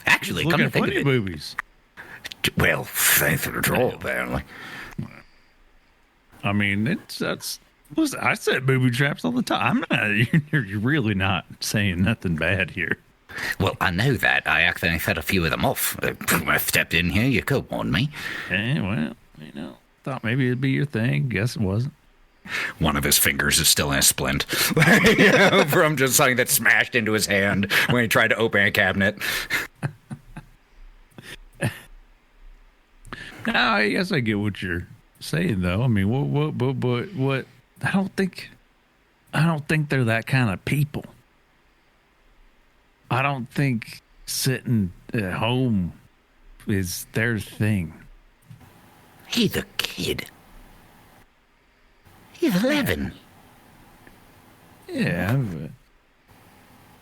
Actually, come to think of it, boobies. Well, thanks to the Drall, apparently. I mean, listen, I set booby traps all the time. You're really not saying nothing bad here. Well, I know that. I accidentally set a few of them off. I stepped in here. You could warn me. Well, thought maybe it'd be your thing. Guess it wasn't. one of his fingers is still in a splint from just something that smashed into his hand when he tried to open a cabinet. Now, I guess I get what you're saying, though. I mean, what? I don't think they're that kind of people. I don't think sitting at home is their thing. He's a kid. He's 11. Yeah, but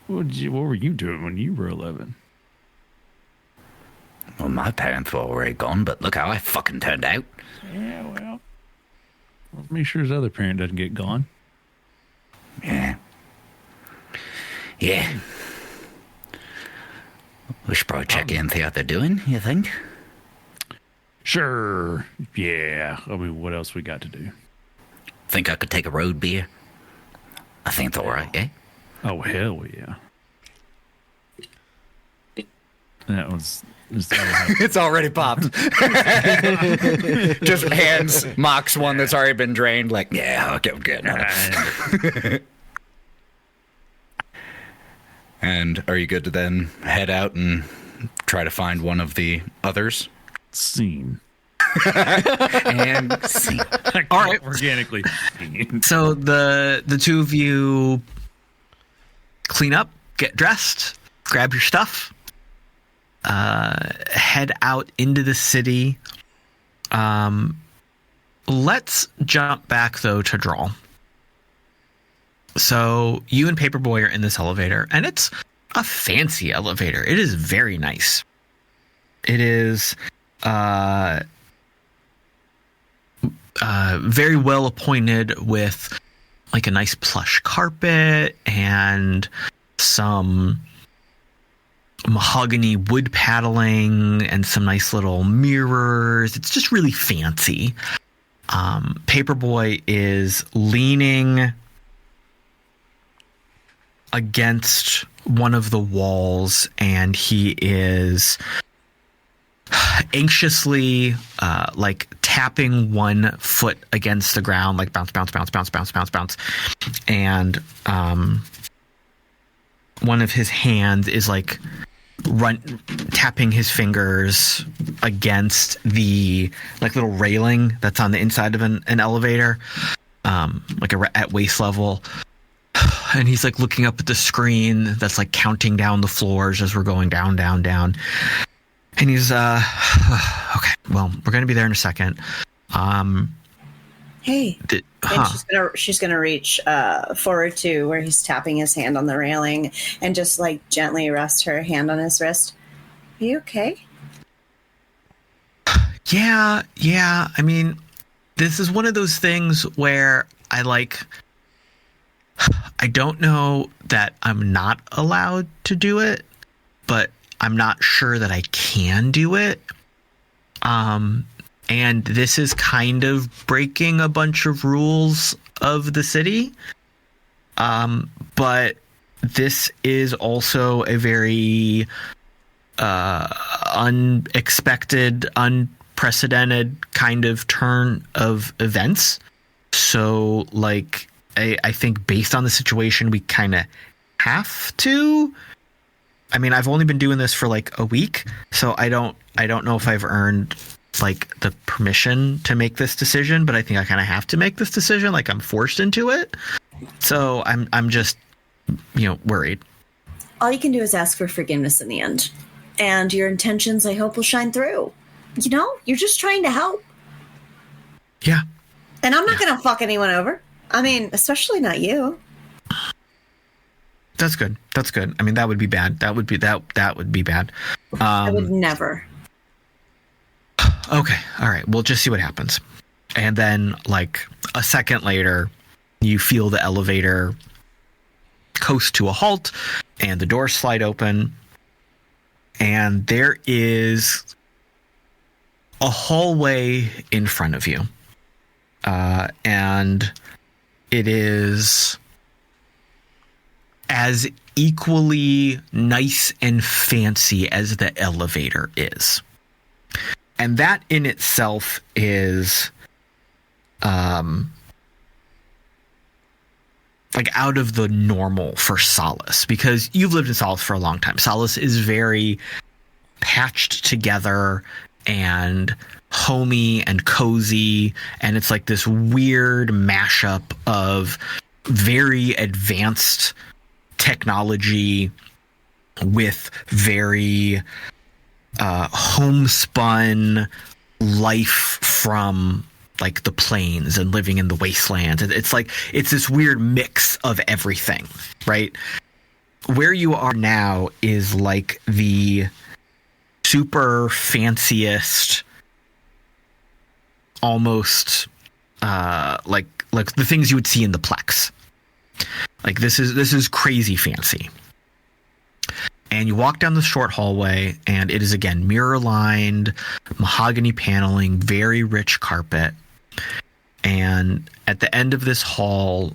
what were you doing when you were 11? Well, my parents were already gone, but look how I fucking turned out. Yeah, well, let's make sure his other parent doesn't get gone. Yeah. We should probably check in, see how they're doing, you think? Sure. Yeah. I mean, what else we got to do? Think I could take a road beer? I think it's all right, eh? Oh, hell yeah. That was... It's already popped. Just hands mocks one that's already been drained. Like, yeah, okay, I'm good. And are you good to then head out and try to find one of the others? Scene. And scene. All right. Organically. So the two of you clean up, get dressed, grab your stuff, head out into the city. Let's jump back though to Drall. So you and Paperboy are in this elevator, and it's a fancy elevator. It is very nice. It is very well appointed with like a nice plush carpet and some mahogany wood paneling and some nice little mirrors. It's just really fancy. Paperboy is leaning against one of the walls, and he is anxiously like tapping one foot against the ground, like bounce, bounce, bounce, bounce, bounce, bounce, bounce. And one of his hands is like tapping his fingers against the like little railing that's on the inside of an elevator, like at waist level. And he's like looking up at the screen that's like counting down the floors as we're going down, down, down. And he's okay, well, we're gonna be there in a second. Hey, and she's gonna reach forward to where he's tapping his hand on the railing and just like gently rest her hand on his wrist. Are you okay? Yeah. I mean, this is one of those things where I don't know that I'm not allowed to do it, but I'm not sure that I can do it. And this is kind of breaking a bunch of rules of the city. But this is also a very unexpected, unprecedented kind of turn of events. So, like, I think based on the situation, we kind of have to. I mean, I've only been doing this for like a week, so I don't know if I've earned like the permission to make this decision, but I think I kind of have to make this decision. Like I'm forced into it. So I'm just, worried. All you can do is ask for forgiveness in the end, and your intentions, I hope, will shine through. You're just trying to help. Yeah. And I'm not going to fuck anyone over. I mean, especially not you. That's good. I mean, that would be bad. That would be bad. I would never. Okay. All right. We'll just see what happens. And then like a second later, you feel the elevator coast to a halt and the doors slide open. And there is a hallway in front of you. And it is as equally nice and fancy as the elevator is. And that in itself is like out of the normal for Solace, because you've lived in Solace for a long time. Solace is very patched together and homey and cozy, and it's like this weird mashup of very advanced technology with very homespun life from like the plains and living in the wastelands. It's like it's this weird mix of everything, right? Where you are now is like the super fanciest, almost like the things you would see in the Plex. Like this is crazy fancy. And you walk down the short hallway, and it is again mirror lined, mahogany paneling, very rich carpet. And at the end of this hall,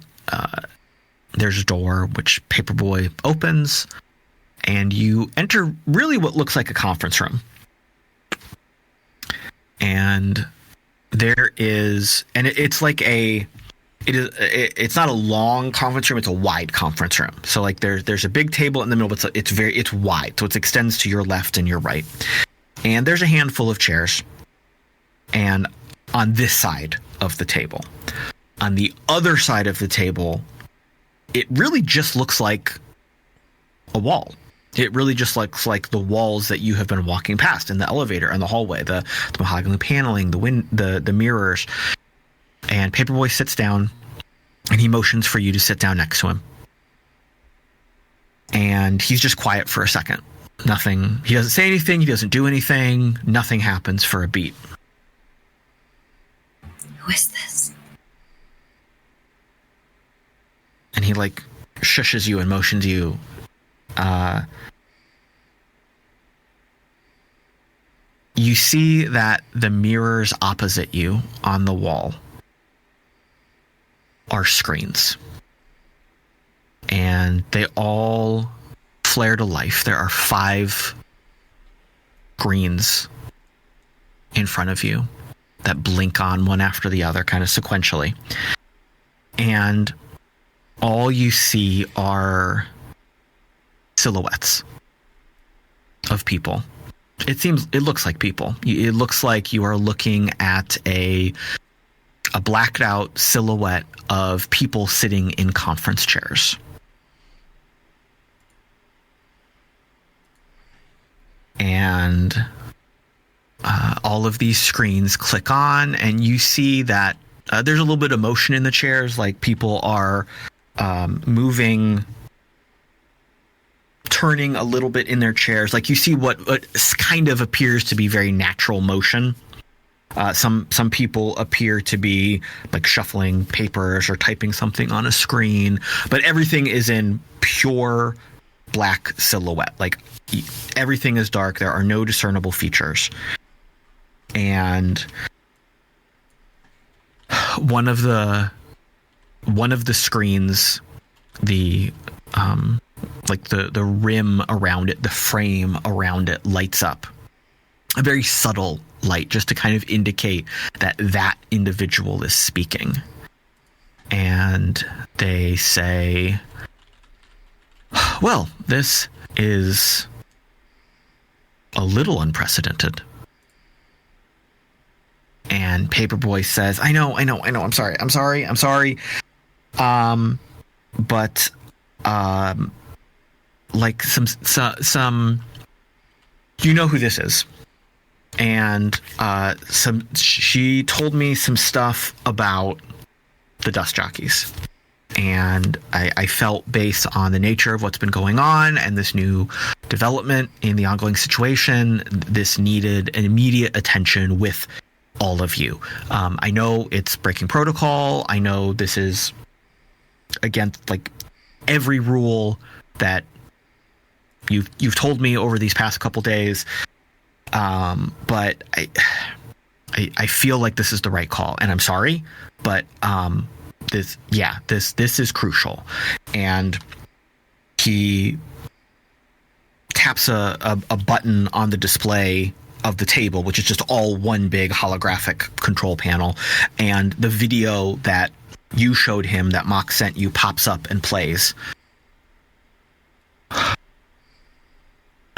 there's a door which Paperboy opens, and you enter really what looks like a conference room. And there is, and it's like it's not a long conference room, it's a wide conference room. So like there's a big table in the middle, but it's wide, so it extends to your left and your right. And there's a handful of chairs. And on this side of the table, on the other side of the table, it really just looks like a wall. It really just looks like the walls that you have been walking past in the elevator and the hallway, the mahogany paneling, the mirrors. And Paperboy sits down, and he motions for you to sit down next to him. And he's just quiet for a second. Nothing. He doesn't say anything. He doesn't do anything. Nothing happens for a beat. Who is this? And he shushes you and motions you. You see that the mirrors opposite you on the wall are screens. And they all flare to life. There are 5 screens in front of you that blink on one after the other, kind of sequentially. And all you see are silhouettes of people. It looks like people. It looks like you are looking at a blacked out silhouette of people sitting in conference chairs. And all of these screens click on, and you see that there's a little bit of motion in the chairs, like people are moving, turning a little bit in their chairs. Like you see what kind of appears to be very natural motion. Some people appear to be like shuffling papers or typing something on a screen, but everything is in pure black silhouette. Like everything is dark. There are no discernible features. And one of the screens, the rim around it, the frame around it lights up. A very subtle light, just to kind of indicate that individual is speaking. And they say, well, this is a little unprecedented. And Paperboy says, I know, I'm sorry. But like some you know who this is. And she told me some stuff about the dust jockeys. And I felt, based on the nature of what's been going on and this new development in the ongoing situation, this needed an immediate attention with all of you. I know it's breaking protocol. I know this is against like every rule that you've told me over these past couple days. But I feel like this is the right call, and I'm sorry, but this is crucial. And he taps a button on the display of the table, which is just all one big holographic control panel, and the video that you showed him that Mock sent you pops up and plays.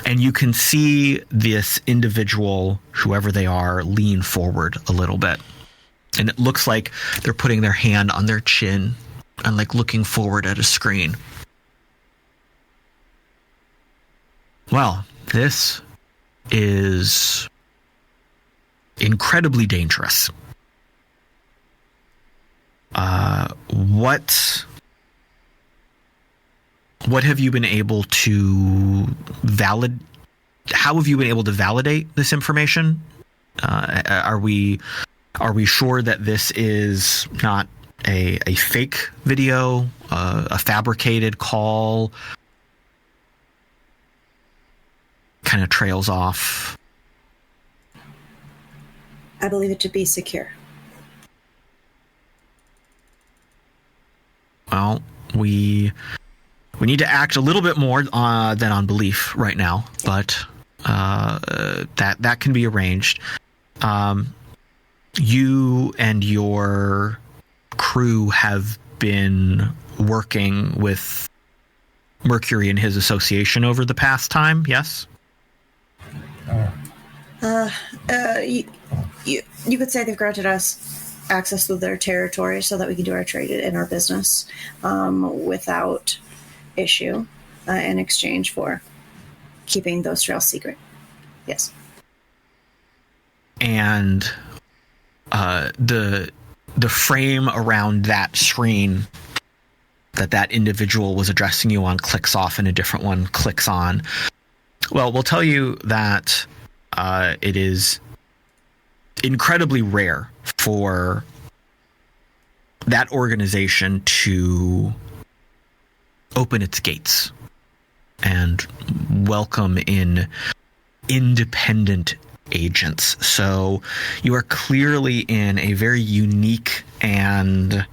And you can see this individual, whoever they are, lean forward a little bit. And it looks like they're putting their hand on their chin and like looking forward at a screen. Well, this is incredibly dangerous. What have you been able to how have you been able to validate this information? Are we sure that this is not a fake video, a fabricated call? Kind of trails off. I believe it to be secure. Well, we need to act a little bit more than on belief right now, but that can be arranged. You and your crew have been working with Mercury and his association over the past time, yes? You could say they've granted us access to their territory so that we can do our trade and our business without issue in exchange for keeping those trails secret. Yes. And the frame around that screen that individual was addressing you on clicks off and a different one clicks on. Well, we'll tell you that it is incredibly rare for that organization to open its gates and welcome in independent agents. So you are clearly in a very unique and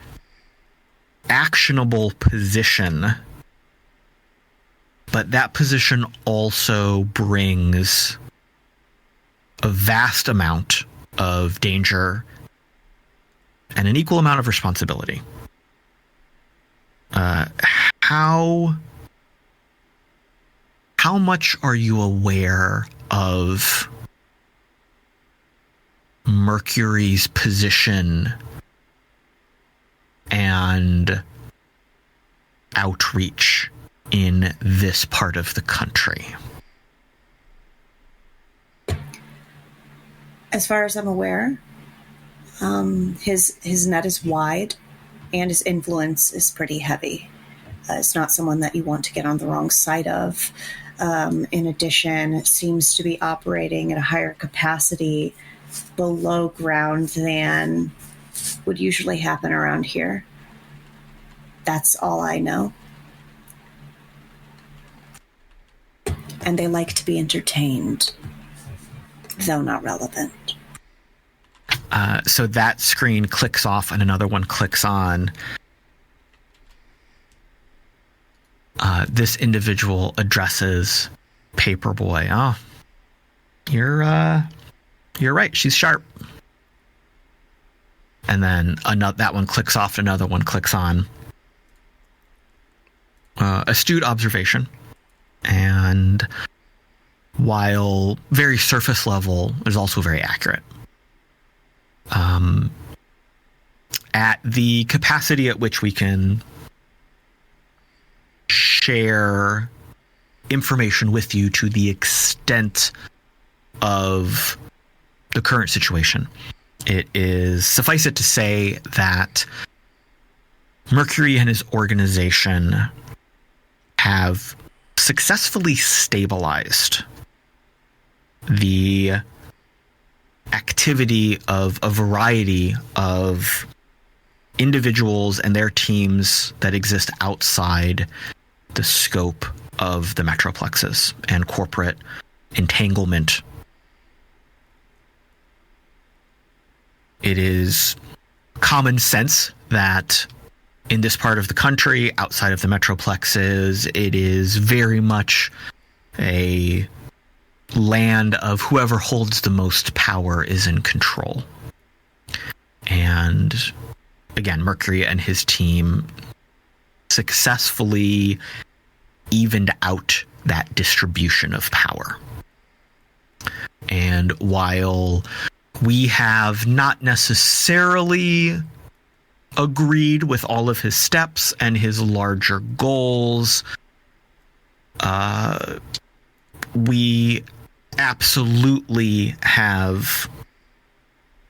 actionable position, but that position also brings a vast amount of danger and an equal amount of responsibility. How much are you aware of Mercury's position and outreach in this part of the country? As far as I'm aware, his net is wide and his influence is pretty heavy. It's not someone that you want to get on the wrong side of. In addition, it seems to be operating at a higher capacity below ground than would usually happen around here. That's all I know. And they like to be entertained, though not relevant. So that screen clicks off and another one clicks on. This individual addresses Paperboy. Oh, you're right. She's sharp. And then that one clicks off, another one clicks on. Astute observation. And while very surface level, is also very accurate. At the capacity at which we can share information with you to the extent of the current situation, it is suffice it to say that Mercury and his organization have successfully stabilized the activity of a variety of individuals and their teams that exist outside the scope of the Metroplexes and corporate entanglement. It is common sense that in this part of the country, outside of the Metroplexes, it is very much a land of whoever holds the most power is in control. And again, Mercury and his team successfully evened out that distribution of power. And while we have not necessarily agreed with all of his steps and his larger goals, we absolutely have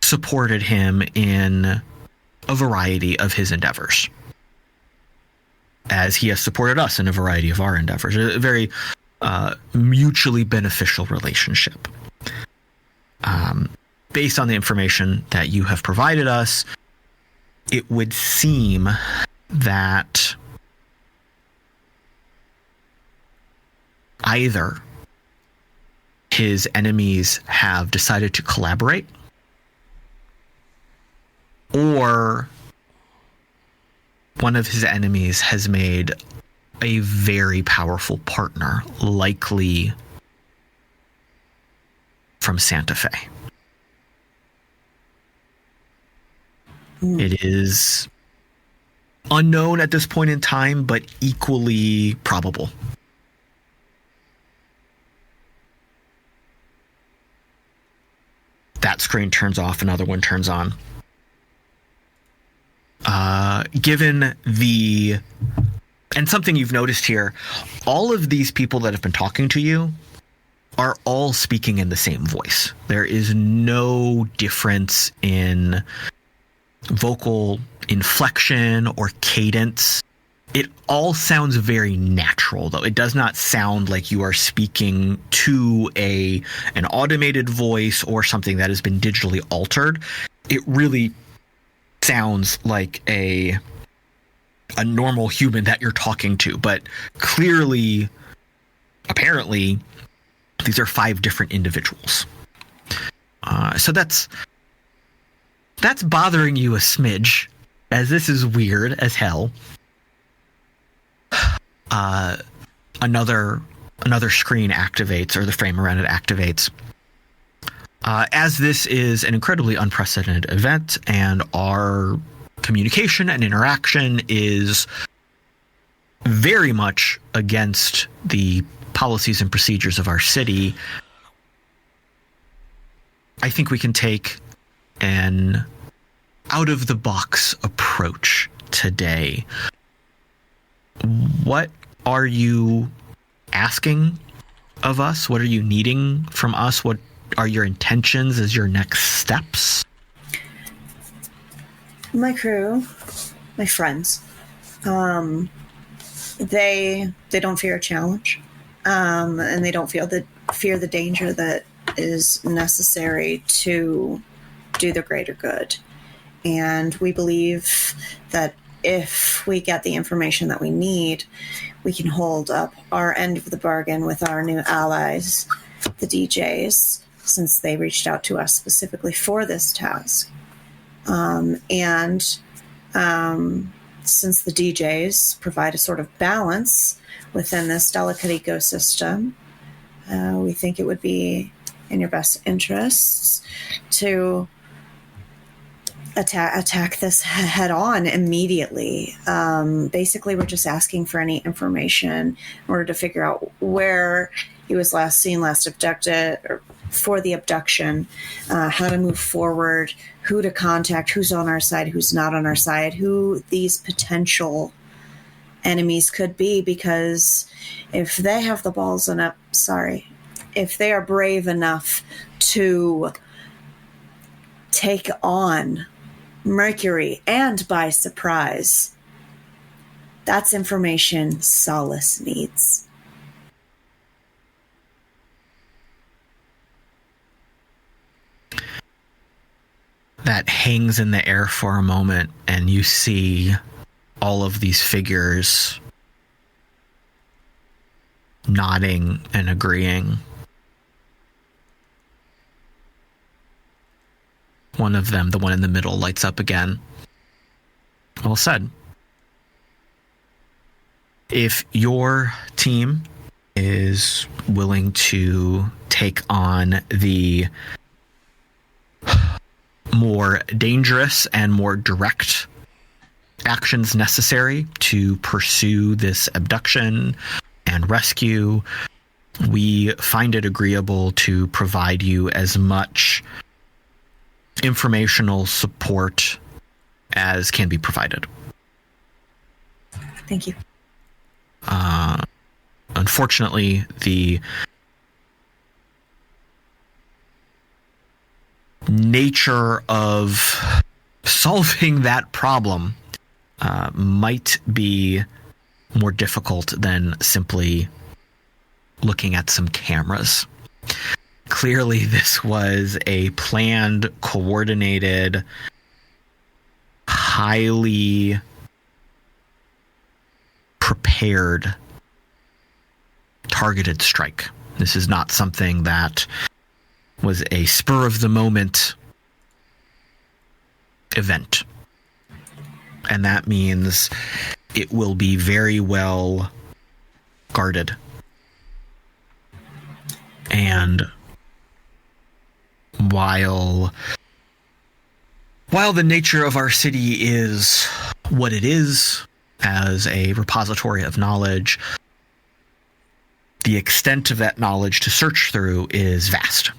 supported him in a variety of his endeavors, as he has supported us in a variety of our endeavors. A very mutually beneficial relationship. Based on the information that you have provided us, it would seem that either his enemies have decided to collaborate, or one of his enemies has made a very powerful partner, likely from Santa Fe. It is unknown at this point in time, but equally probable. That screen turns off, another one turns on. Given the... And something you've noticed here, all of these people that have been talking to you are all speaking in the same voice. There is no difference in vocal inflection or cadence. It all sounds very natural, though. It does not sound like you are speaking to an automated voice or something that has been digitally altered. It really sounds like a normal human that you're talking to, but clearly, apparently, these are 5 different individuals. So that's bothering you a smidge, as this is weird as hell. Another screen activates, or the frame around it activates. As this is an incredibly unprecedented event, and our communication and interaction is very much against the policies and procedures of our city, I think we can take an out-of-the-box approach today. What are you asking of us? What are you needing from us? What are your intentions as your next steps? My crew, my friends, they don't fear a challenge, and they don't fear the danger that is necessary to do the greater good. And we believe that if we get the information that we need, we can hold up our end of the bargain with our new allies, the DJs, since they reached out to us specifically for this task. Since the DJs provide a sort of balance within this delicate ecosystem, we think it would be in your best interests to attack this head on immediately. Basically, we're just asking for any information in order to figure out where he was last seen, last abducted, or for the abduction, how to move forward, who to contact, who's on our side, who's not on our side, who these potential enemies could be, because if they have the balls enough, if they are brave enough to take on Mercury and by surprise, that's information Solace needs. That hangs in the air for a moment, and you see all of these figures nodding and agreeing. One of them, the one in the middle, lights up again. Well said. If your team is willing to take on the more dangerous and more direct actions necessary to pursue this abduction and rescue, we find it agreeable to provide you as much informational support as can be provided. Thank you. Unfortunately, the nature of solving that problem might be more difficult than simply looking at some cameras. Clearly, this was a planned, coordinated, highly prepared, targeted strike. This is not something that was a spur-of-the-moment event. And that means it will be very well guarded. And while the nature of our city is what it is, as a repository of knowledge, the extent of that knowledge to search through is vast.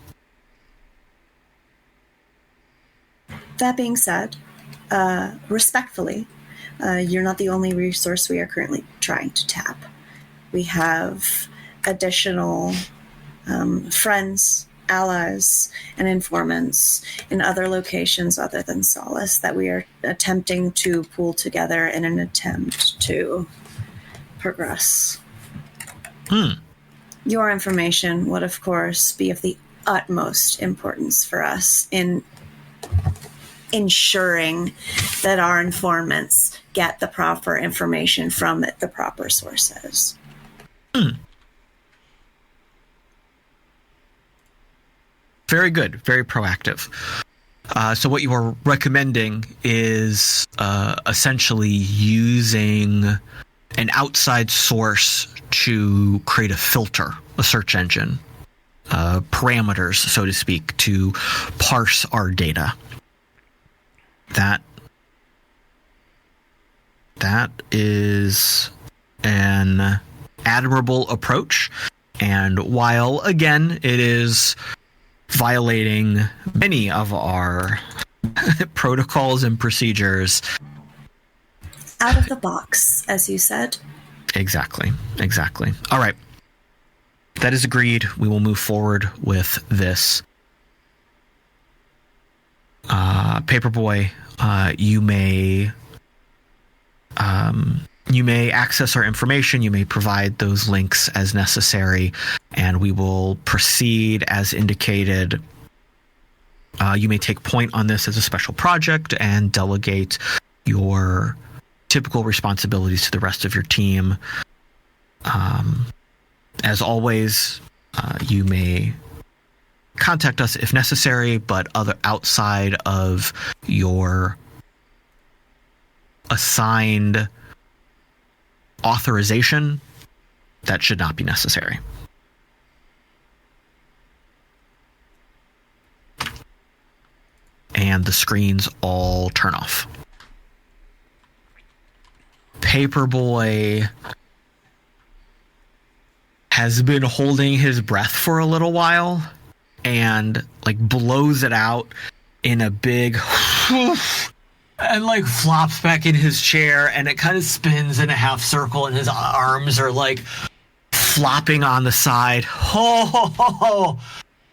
That being said, respectfully, you're not the only resource we are currently trying to tap. We have additional friends, allies, and informants in other locations other than Solace that we are attempting to pool together in an attempt to progress. Your information would, of course, be of the utmost importance for us in ensuring that our informants get the proper information from the proper sources. Very good. Very proactive. So what you are recommending is essentially using an outside source to create a filter, a search engine, parameters, so to speak, to parse our data. That is an admirable approach. And while, again, it is violating many of our protocols and procedures. Out of the box, as you said. Exactly. All right. That is agreed. We will move forward with this. Paperboy, you may access our information. You may provide those links as necessary, and we will proceed as indicated. You may take point on this as a special project and delegate your typical responsibilities to the rest of your team. As always, you may contact us if necessary, but outside of your assigned authorization, that should not be necessary. And the screens all turn off. Paperboy has been holding his breath for a little while and blows it out in a big and flops back in his chair, and it kind of spins in a half circle, and his arms are flopping on the side.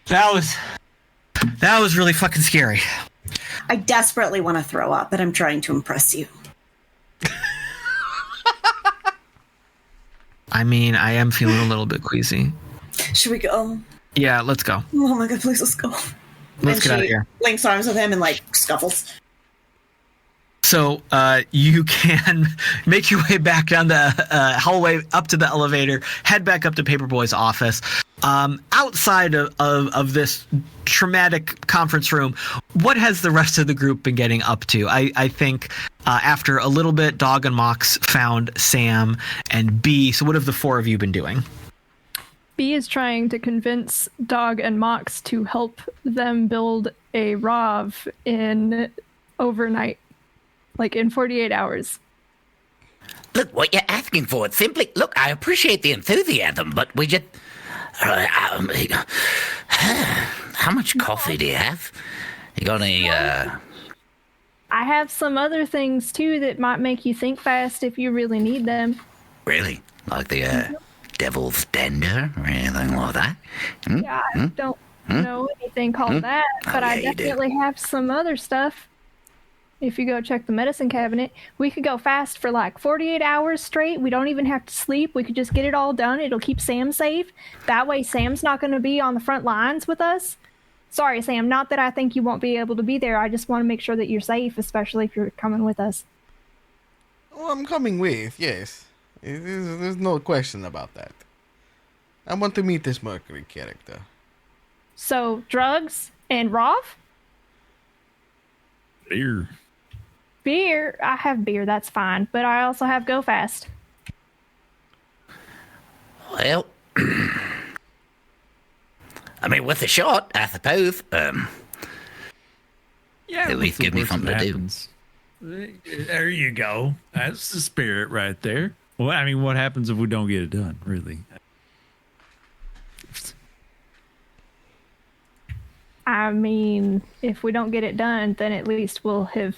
That was really fucking scary. I desperately want to throw up, but I'm trying to impress you. I mean, I am feeling a little bit queasy. Should we go? Yeah, let's go. Oh my god, please, let's go. Let's get out of here. Links arms with him and scuffles. So you can make your way back down the hallway up to the elevator, head back up to Paperboy's office. Outside of this traumatic conference room, what has the rest of the group been getting up to? I think after a little bit, Dog and Mox found Sam and B. So what have the four of you been doing? B is trying to convince Dog and Mox to help them build a ROV in overnight. In 48 hours. Look, what you're asking for, it's simply... Look, I appreciate the enthusiasm, but we just... how much coffee do you have? You got any, I have some other things, too, that might make you think fast if you really need them. Really? Like the, Devil's Tender or anything like that? Yeah, I don't know anything called that, but I definitely have some other stuff. If you go check the medicine cabinet, we could go fast for 48 hours straight. We don't even have to sleep. We could just get it all done. It'll keep Sam safe. That way Sam's not going to be on the front lines with us. Sorry, Sam, not that I think you won't be able to be there. I just want to make sure that you're safe, especially if you're coming with us. Well, I'm coming with, yes. There's no question about that. I want to meet this Mercury character. So, drugs and ROV? Beer? I have beer, that's fine. But I also have Go Fast. Well, I mean, with a shot, I suppose. Yeah, at least give me something to do. There you go. That's the spirit right there. Well, I mean, what happens if we don't get it done, really? I mean, if we don't get it done, then at least we'll have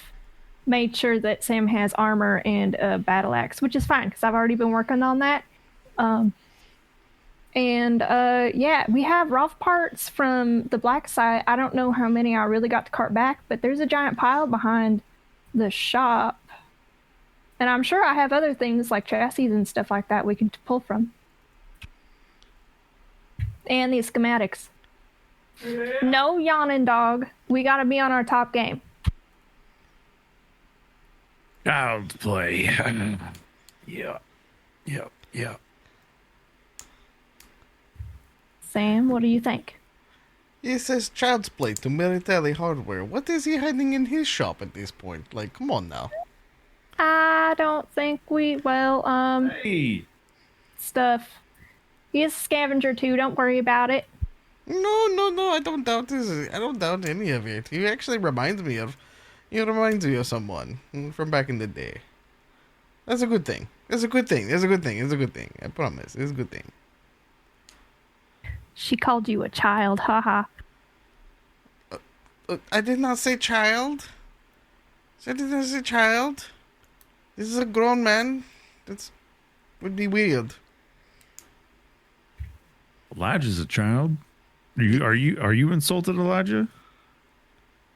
made sure that Sam has armor and a battle axe, which is fine because I've already been working on that. And yeah, we have rough parts from the black site. I don't know how many I really got to cart back, but there's a giant pile behind the shop. And I'm sure I have other things like chassis and stuff like that we can pull from. And these schematics. No yawning, dog. We gotta be on our top game. Child's play. Yeah. Sam, what do you think? He says child's play to military hardware. What is he hiding in his shop at this point? Like, come on now. I don't think Hey. stuff. He's a scavenger too, don't worry about it. No, I don't doubt this. I don't doubt any of it. He actually reminds me of someone from back in the day. That's a good thing. It's a good thing. I promise. It's a good thing. She called you a child, haha. I did not say child. I did not say child. This is a grown man. That would be weird. Elijah's a child. Are you insulted, Elijah?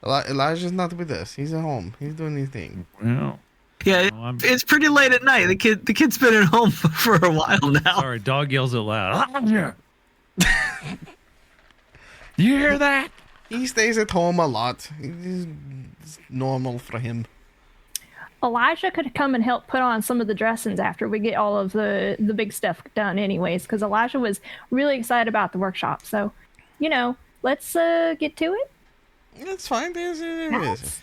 Elijah's not with us. He's at home. He's doing his thing. Well, Yeah, it's pretty late at night. The kid's been at home for a while now. sorry, dog yells out loud. Elijah! You hear that? He stays at home a lot. It's normal for him. Elijah could come and help put on some of the dressings after we get all of the big stuff done anyways, because Elijah was really excited about the workshop. So, let's get to it. That's fine. There it is.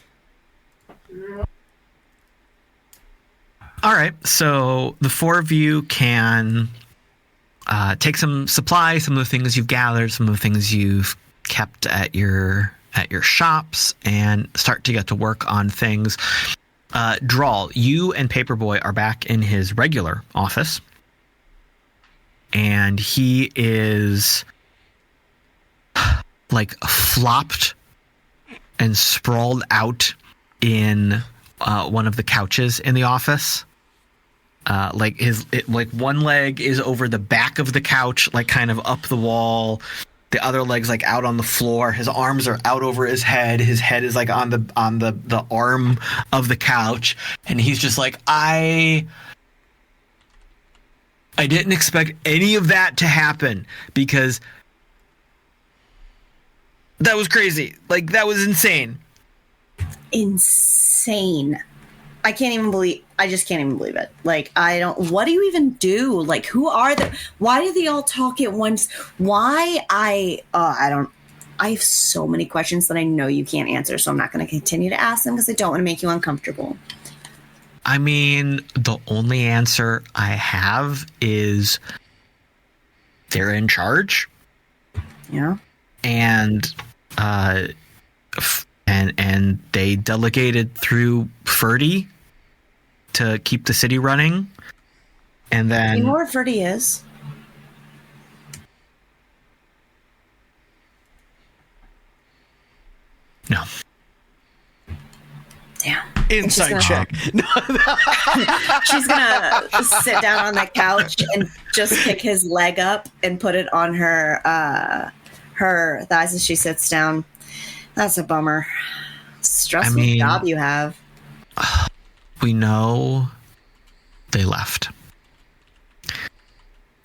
All right, so the four of you can take some supplies, some of the things you've gathered, some of the things you've kept at your shops, and start to get to work on things. Drall, you and Paperboy are back in his regular office, and he is like flopped and sprawled out in one of the couches in the office. Like one leg is over the back of the couch, like kind of up the wall. The other leg's like out on the floor. His arms are out over his head. His head is like on the arm of the couch, and he's just like, I didn't expect any of that to happen, because that was crazy. Like, that was insane. Insane. I just can't even believe it. Like, what do you even do? Like, who are they? Why do they all talk at once? Why? I have so many questions that I know you can't answer, so I'm not going to continue to ask them because I don't want to make you uncomfortable. I mean, the only answer I have is they're in charge. Yeah. And they delegated through Ferdy to keep the city running. And then, you know where Ferdy is? No. Damn. Inside check. She's gonna sit down on the couch and just pick his leg up and put it on her thighs as she sits down. That's a bummer. Stressful job you have. We know they left.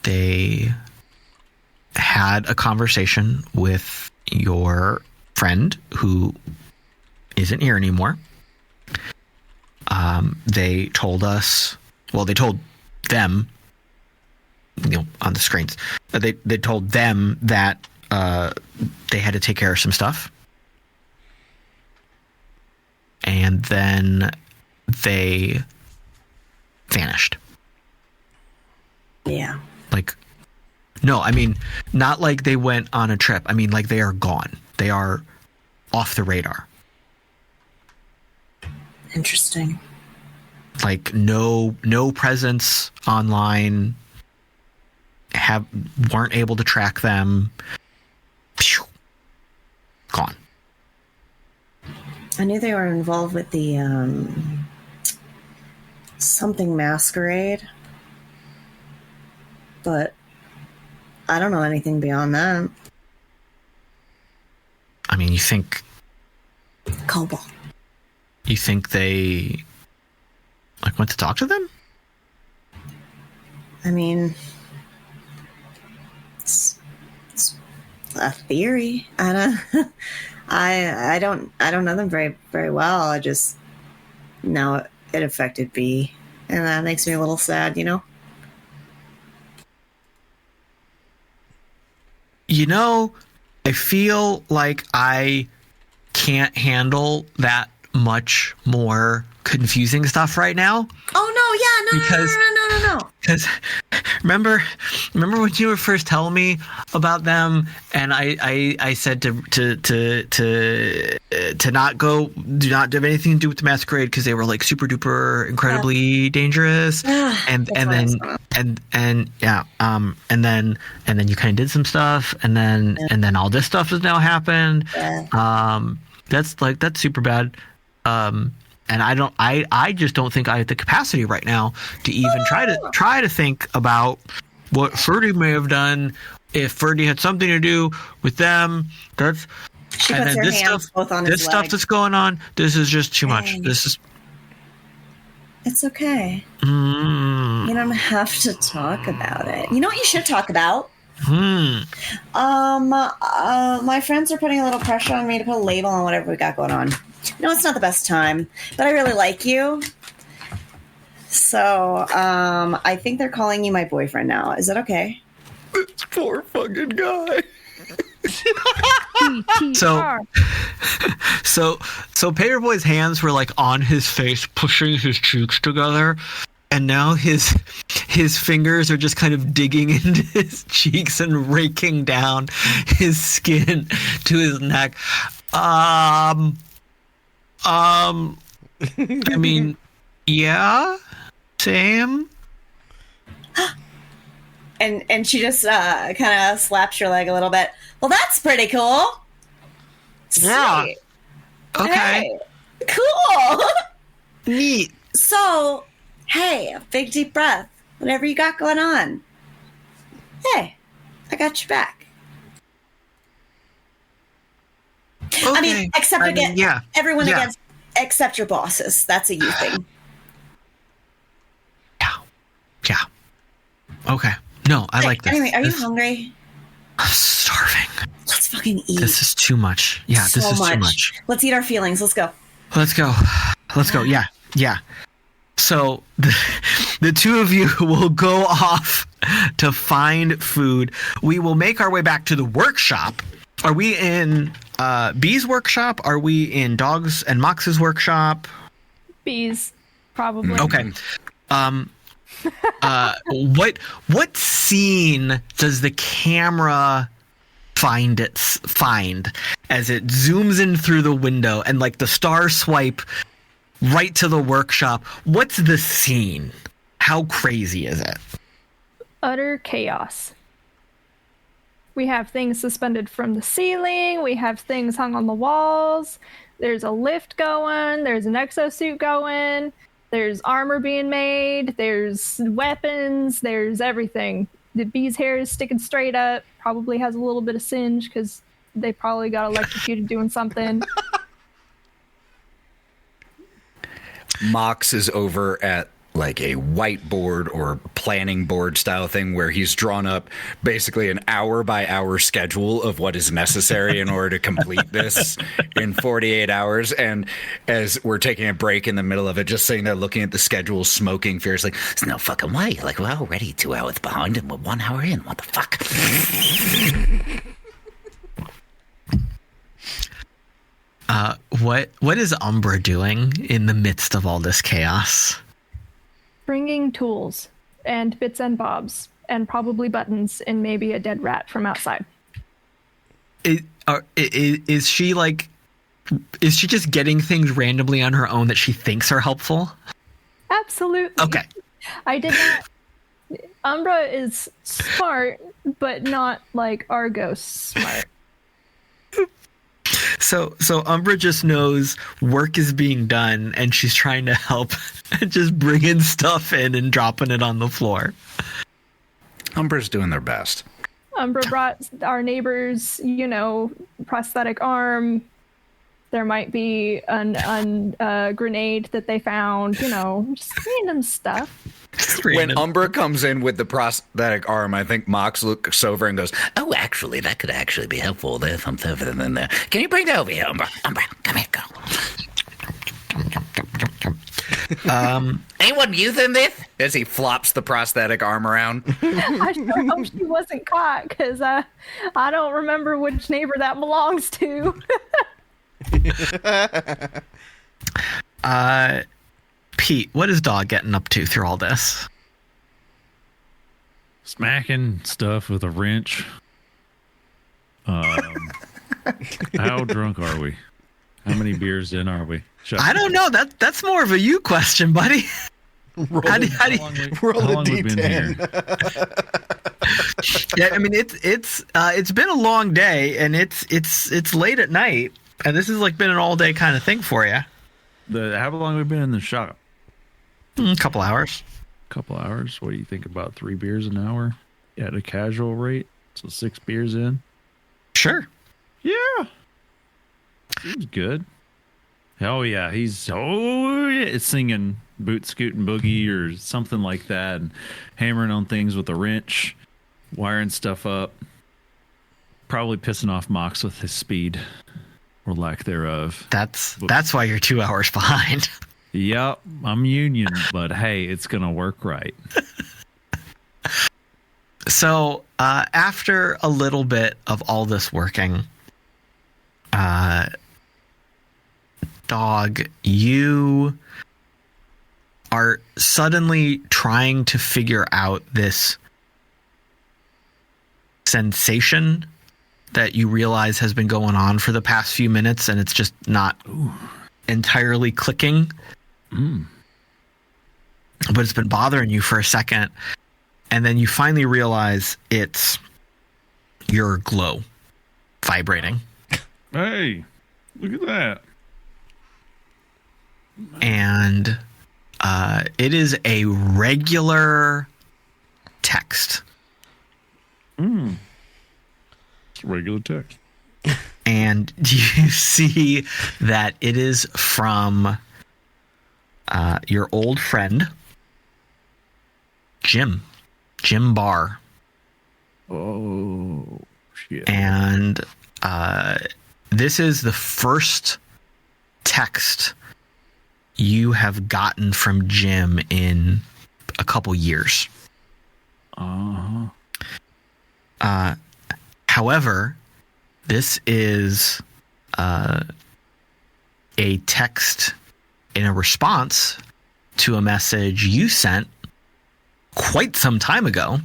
They had a conversation with your friend who isn't here anymore. They told us, well, they told them, on the screens, they told them that they had to take care of some stuff. And then they vanished. Yeah. Like, no, I mean, not like they went on a trip. I mean, like, they are gone. They are off the radar. Interesting. Like, no presence online. Weren't able to track them. Phew. Gone. I knew they were involved with the something masquerade, but I don't know anything beyond that. I mean, you think Cobalt. they like went to talk to them? I mean, it's a theory. I don't know them very very well. I just know it affected B, and that makes me a little sad. You know. You know, I feel like I can't handle that much more confusing stuff right now. Oh no! Yeah, no. Because remember when you were first telling me about them, and I said to not do not have anything to do with the masquerade because they were like super duper incredibly dangerous, and then you kind of did some stuff, and then all this stuff has now happened. That's super bad. And I just don't think I have the capacity right now to even try to think about what Ferdy may have done if Ferdy had something to do with them. She puts her hands both on his leg. Stuff that's going on. This is just too much. It's okay. You don't have to talk about it. You know what you should talk about? My friends are putting a little pressure on me to put a label on whatever we got going on. No, it's not the best time, but I really like you. So, I think they're calling you my boyfriend now. Is that okay? This poor fucking guy. So Paperboy's hands were like on his face, pushing his cheeks together, and now his fingers are just kind of digging into his cheeks and raking down his skin to his neck. I mean, yeah, same. And she just kind of slaps your leg a little bit. Well, that's pretty cool. Yeah. Sweet. Okay. Hey, cool. Neat. So, hey, a big deep breath. Whatever you got going on. Hey, I got your back. Okay. I mean, everyone Yeah. against, except your bosses. That's a you thing. Yeah. Okay. No, I like this. Anyway, are you hungry? I'm starving. Let's fucking eat. This is too much. Yeah, this is too much. Let's eat our feelings. Let's go. Let's go. Yeah. So the two of you will go off to find food. We will make our way back to the workshop. Are we in Bee's workshop? Are we in Dogs and Mox's workshop? Bees, probably. Okay. What scene does the camera find as it zooms in through the window and like the star swipe right to the workshop? What's the scene? How crazy is it? Utter chaos. We have things suspended from the ceiling. We have things hung on the walls. There's a lift going. There's an exosuit going. There's armor being made. There's weapons. There's everything. The bee's hair is sticking straight up. Probably has a little bit of singe because they probably got electrocuted doing something. Mox is over at like a whiteboard or planning board style thing where he's drawn up basically an hour by hour schedule of what is necessary in order to complete this in 48 hours. And as we're taking a break in the middle of it, just sitting there looking at the schedule, smoking fiercely. There's no fucking way. Like, we're already 2 hours behind and we're 1 hour in. What the fuck? What is Umbra doing in the midst of all this chaos? Bringing tools and bits and bobs and probably buttons and maybe a dead rat from outside. Is she just getting things randomly on her own that she thinks are helpful? Absolutely. Okay. I did not. Umbra is smart, but not like Argos smart. So Umbra just knows work is being done, and she's trying to help, just bringing stuff in and dropping it on the floor. Umbra's doing their best. Umbra brought our neighbor's, prosthetic arm. There might be a grenade that they found, just random stuff. When Umbra comes in with the prosthetic arm, I think Mox looks over and goes, Oh, actually, that could actually be helpful. There's something in there. Can you bring that over here, Umbra? Umbra, come here, go. anyone using this? As he flops the prosthetic arm around. I sure hope she wasn't caught, because I don't remember which neighbor that belongs to. Pete, what is Dog getting up to through all this? Smacking stuff with a wrench. How drunk are we? How many beers in are we? I don't know. That's more of a you question, buddy. Roll How a long we been here? Yeah, I mean it's been a long day, and it's late at night, and this has been an all day kind of thing for you. How long have we been in the shop? A couple hours. Couple hours. What do you think about 3 beers an hour at a casual rate? So 6 beers in. Sure. Yeah. Seems good. Oh yeah, he's singing Boot Scootin' Boogie or something like that, and hammering on things with a wrench, wiring stuff up. Probably pissing off Mox with his speed or lack thereof. That's why you're 2 hours behind. Yep, I'm union, but hey, it's gonna work right. So after a little bit of all this working, Dog, you are suddenly trying to figure out this sensation that you realize has been going on for the past few minutes, and it's just not entirely clicking. But it's been bothering you for a second, and then you finally realize it's your glow vibrating. Hey, look at that. And it is a regular text. It's regular text. And you see that it is from your old friend, Jim Barr. Oh, shit. And this is the first text you have gotten from Jim in a couple years. However, this is a text in a response to a message you sent quite some time ago.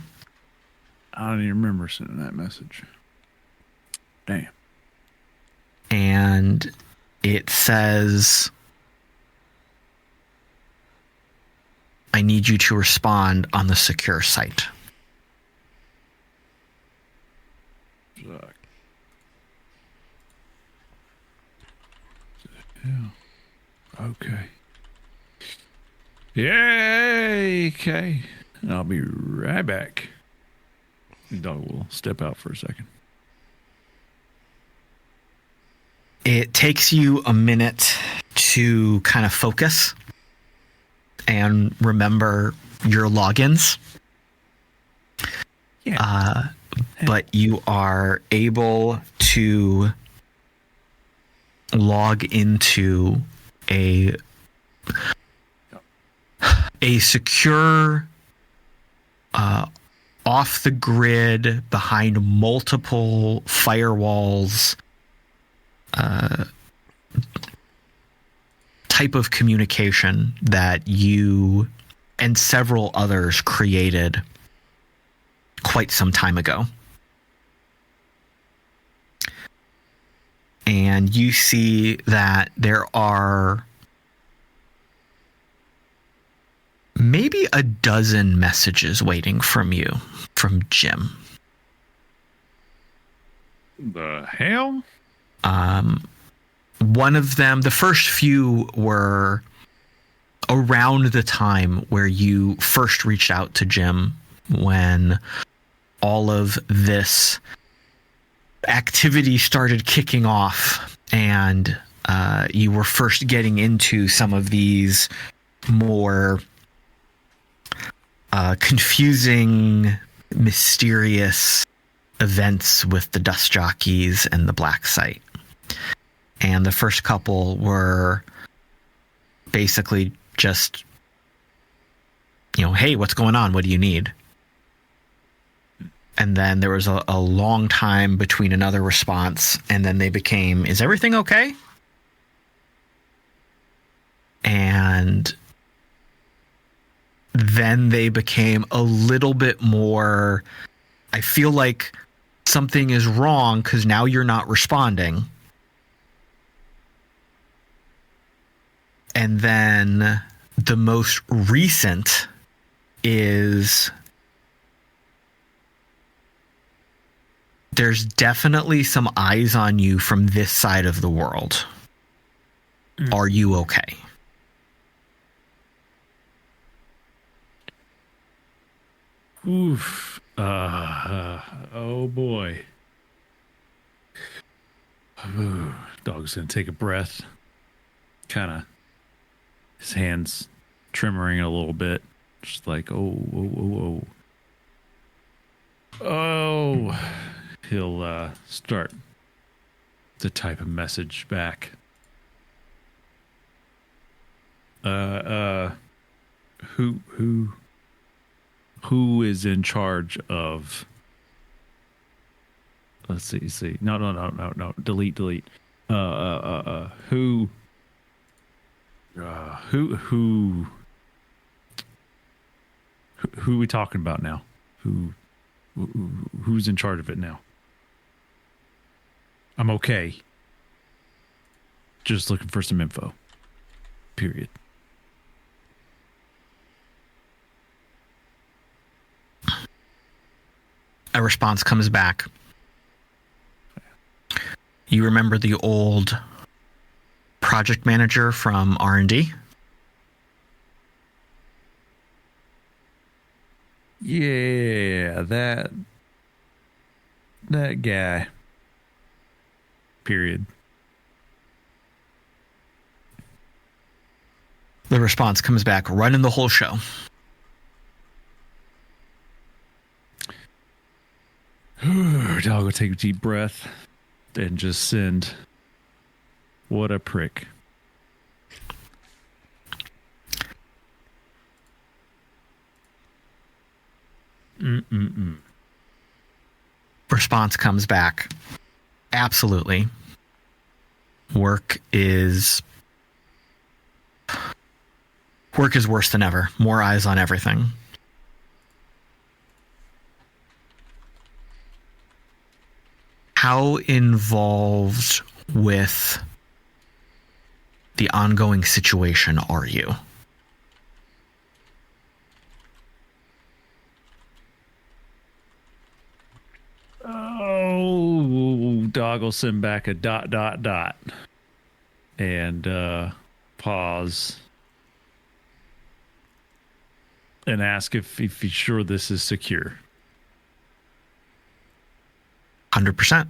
I don't even remember sending that message. Damn. And it says, I need you to respond on the secure site. Fuck. Yeah. Okay. Yay! Okay. I'll be right back. The dog will step out for a second. It takes you a minute to kind of focus and remember your logins. Yeah. But you are able to log into a secure, off the grid, behind multiple firewalls, type of communication that you and several others created quite some time ago. And you see that there are maybe a dozen messages waiting from you from Jim. The hell? One of them, the first few were around the time where you first reached out to Jim, when all of this activity started kicking off, and you were first getting into some of these more confusing, mysterious events with the dust jockeys and the black site. And the first couple were basically just, hey, what's going on? What do you need? And then there was a long time between another response, and then they became, is everything okay? And then they became a little bit more, I feel like something is wrong because now you're not responding. And then the most recent is there's definitely some eyes on you from this side of the world. Are you okay? Oof. Oh boy. Ooh, dog's gonna take a breath. Kind of his hands tremoring a little bit. Just like, oh. He'll start to type a message back. Who is in charge of, let's see. No. Delete. Who are we talking about now? Who's in charge of it now? I'm okay. Just looking for some info. Period. A response comes back. You remember the old project manager from R&D? Yeah, that guy. Period. The response comes back, running the whole show. Dog will take a deep breath and just send, what a prick. Response comes back. Absolutely. Work is worse than ever. More eyes on everything. How involved with the ongoing situation are you? Oh, dog will send back a ... and pause and ask if he's sure this is secure. 100%.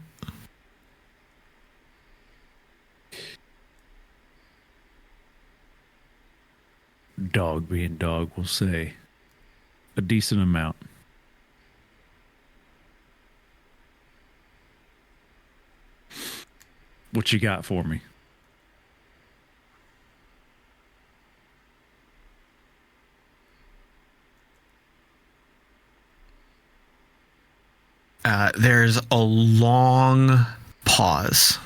Dog being dog will say a decent amount. What you got for me? There's a long pause,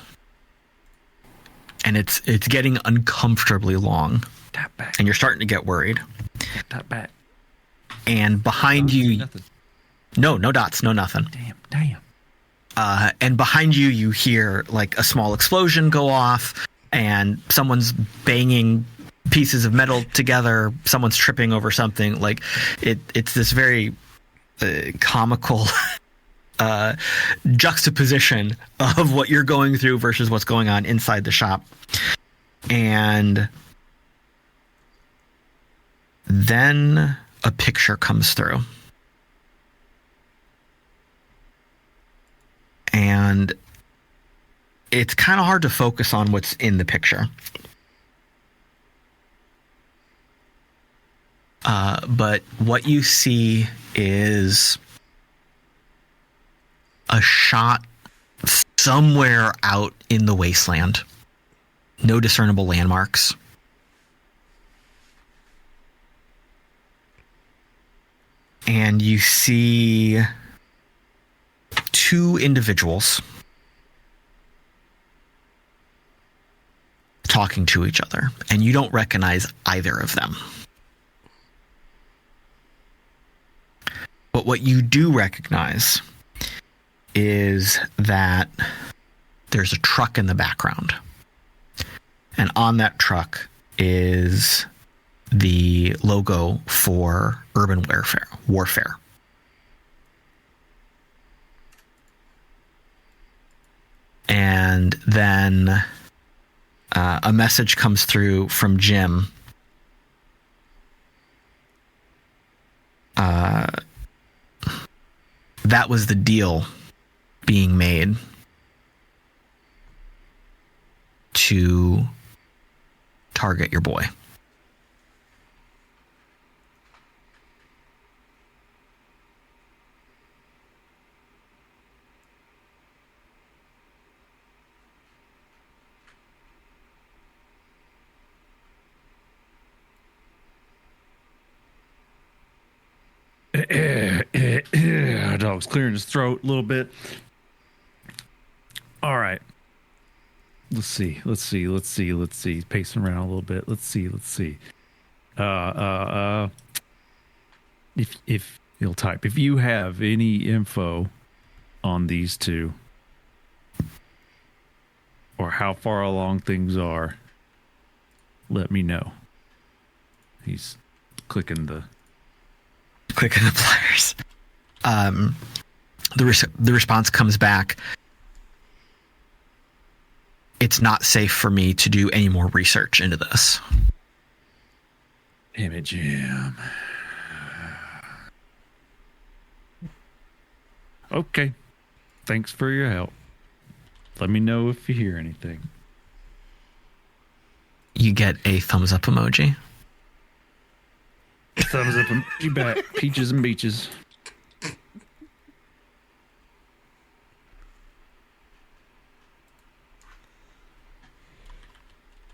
and it's getting uncomfortably long, Tap back. and you're starting to get worried. Tap back. And behind you, Nothing. no dots, no nothing. Damn. And behind you, you hear like a small explosion go off, and someone's banging pieces of metal together. Someone's tripping over something. Like it's this very comical juxtaposition of what you're going through versus what's going on inside the shop. And then a picture comes through. and it's kind of hard to focus on what's in the picture. But what you see is a shot somewhere out in the wasteland. No discernible landmarks. And you see two individuals talking to each other, and you don't recognize either of them. But what you do recognize is that there's a truck in the background. And on that truck is the logo for urban warfare. And then a message comes through from Jim. That was the deal being made to target your boy. Dog's clearing his throat a little bit. All right. Let's see. Pacing around a little bit. Let's see. If you'll type, if you have any info on these two or how far along things are, let me know. He's clicking the pliers. The response comes back. It's not safe for me to do any more research into this. Damn it, Jim. Okay. Thanks for your help. Let me know if you hear anything. You get a thumbs up emoji. Thumbs up emoji back. Peaches and beaches.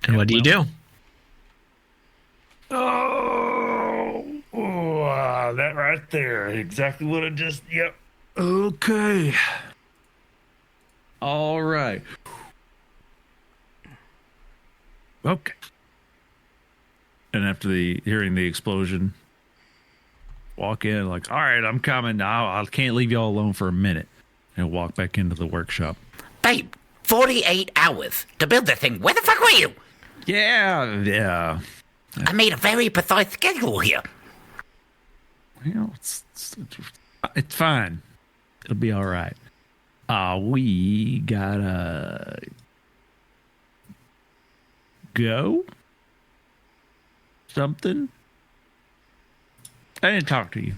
And what do you do? That right there. Exactly what I just, yep. Okay. All right. Okay. And after hearing the explosion, walk in like, all right, I'm coming now. I can't leave y'all alone for a minute. And walk back into the workshop. Babe, 48 hours to build the thing. Where the fuck were you? Yeah. I made a very precise schedule here. Well, it's fine. It'll be all right. We gotta go. Something. I didn't talk to you.